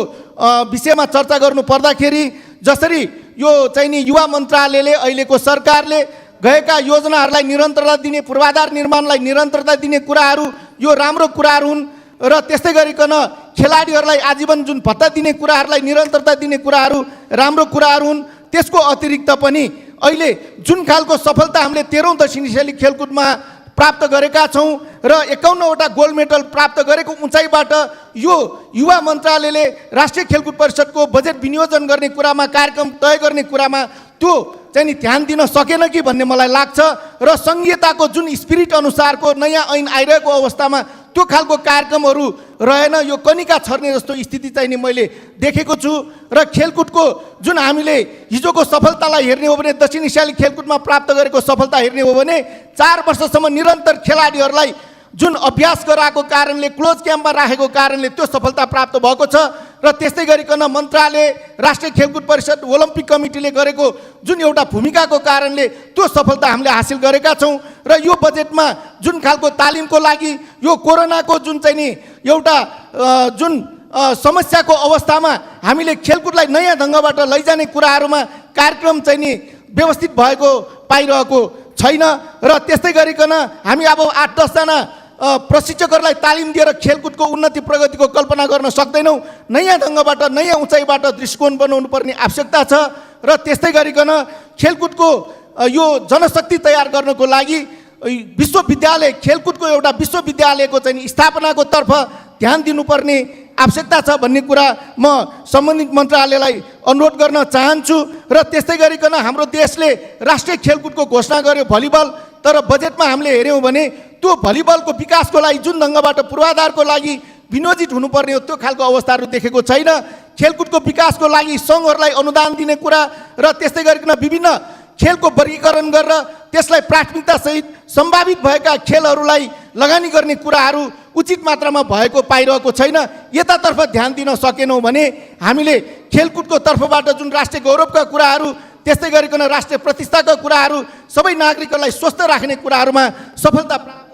Speaker 17: विषयमा चर्चा गर्नु पर्दाखेरि जसरी यो चाहिँ नि युवा मन्त्रालयले अहिलेको सरकारले गएका योजनाहरूलाई निरन्तरता दिने, पूर्वाधार निर्माणलाई निरन्तरता दिने कुराहरू यो राम्रो कुराहरू हुन् र त्यस्तै गरिकन खेलाडीहरूलाई आजीवन जुन भत्ता दिने कुराहरूलाई निरन्तरता दिने कुराहरू राम्रो कुराहरू हुन्। त्यसको अतिरिक्त पनि अहिले जुन खालको सफलता हामीले 13औं दक्षिण एसियाली खेलकुदमा प्राप्त गरेका छौँ र 51वटा गोल्ड मेडल प्राप्त गरेको उचाइबाट यो युवा मन्त्रालयले राष्ट्रिय खेलकुद परिषदको बजेट विनियोजन गर्ने कुरामा, कार्यक्रम तय गर्ने कुरामा त्यो चाहिँ नि ध्यान दिन सकेन कि भन्ने मलाई लाग्छ र संघीयताको जुन स्पिरिट अनुसारको नयाँ ऐन आइरहेको अवस्थामा त्यो खालको कार्यक्रमहरू रहेन। यो कनिका छर्ने जस्तो स्थिति चाहिँ नि मैले देखेको छु र खेलकुदको जुन हामीले हिजोको सफलतालाई हेर्ने हो भने, दक्षिण एसियाली खेलकुदमा प्राप्त गरेको सफलता हेर्ने हो भने 4 वर्षसम्म निरन्तर खेलाडीहरूलाई जुन अभ्यास गराएको कारणले, क्लोज क्याम्पमा राखेको कारणले त्यो सफलता प्राप्त भएको छ र त्यस्तै गरिकन मन्त्रालय, राष्ट्रिय खेलकुद परिषद, ओलम्पिक कमिटीले गरेको जुन एउटा भूमिकाको कारणले त्यो सफलता हामीले हासिल गरेका छौँ र यो बजेटमा जुन खालको तालिमको लागि यो कोरोनाको जुन चाहिँ नि एउटा जुन समस्याको अवस्थामा हामीले खेलकुदलाई नयाँ ढङ्गबाट लैजाने कुराहरूमा कार्यक्रम चाहिँ नि व्यवस्थित भएको पाइरहेको छैन र त्यस्तै गरिकन हामी अब 8-10 जना प्रशिक्षकहरूलाई तालिम दिएर खेलकुदको उन्नति प्रगतिको कल्पना गर्न सक्दैनौँ। नयाँ ढङ्गबाट नयाँ उचाइबाट दृष्टिकोण बनाउनु पर्ने आवश्यकता छ र त्यस्तै गरिकन खेलकुदको यो जनशक्ति तयार गर्नको लागि विश्वविद्यालय खेलकुदको एउटा विश्वविद्यालयको चाहिँ स्थापनाको तर्फ ध्यान दिनुपर्ने आवश्यकता छ भन्ने कुरा म सम्बन्धित मन्त्रालयलाई अनुरोध गर्न चाहन्छु। र त्यस्तै गरिकन हाम्रो देशले राष्ट्रिय खेलकुदको घोषणा गर्यो भलिबल, तर बजेटमा हामीले हेऱ्यौँ भने त्यो भलिबलको विकासको लागि जुन ढङ्गबाट पूर्वाधारको लागि विनियोजित हुनुपर्ने हो त्यो खालको अवस्थाहरू देखेको छैन। खेलकुदको विकासको लागि सङ्घहरूलाई अनुदान दिने कुरा र त्यस्तै गरिकन विभिन्न खेलको वर्गीकरण गरेर त्यसलाई प्राथमिकतासहित सम्भावित भएका खेलहरूलाई लगानी गर्ने कुराहरू उचित मात्रामा भएको पाइरहेको छैन। यतातर्फ ध्यान दिन सकेनौँ भने हामीले खेलकुदको तर्फबाट जुन राष्ट्रिय गौरवका कुराहरू त्यस्तै गरिकन राष्ट्रिय प्रतिष्ठाका कुराहरू सबै नागरिकहरूलाई स्वस्थ राख्ने कुराहरूमा सफलता प्राप्त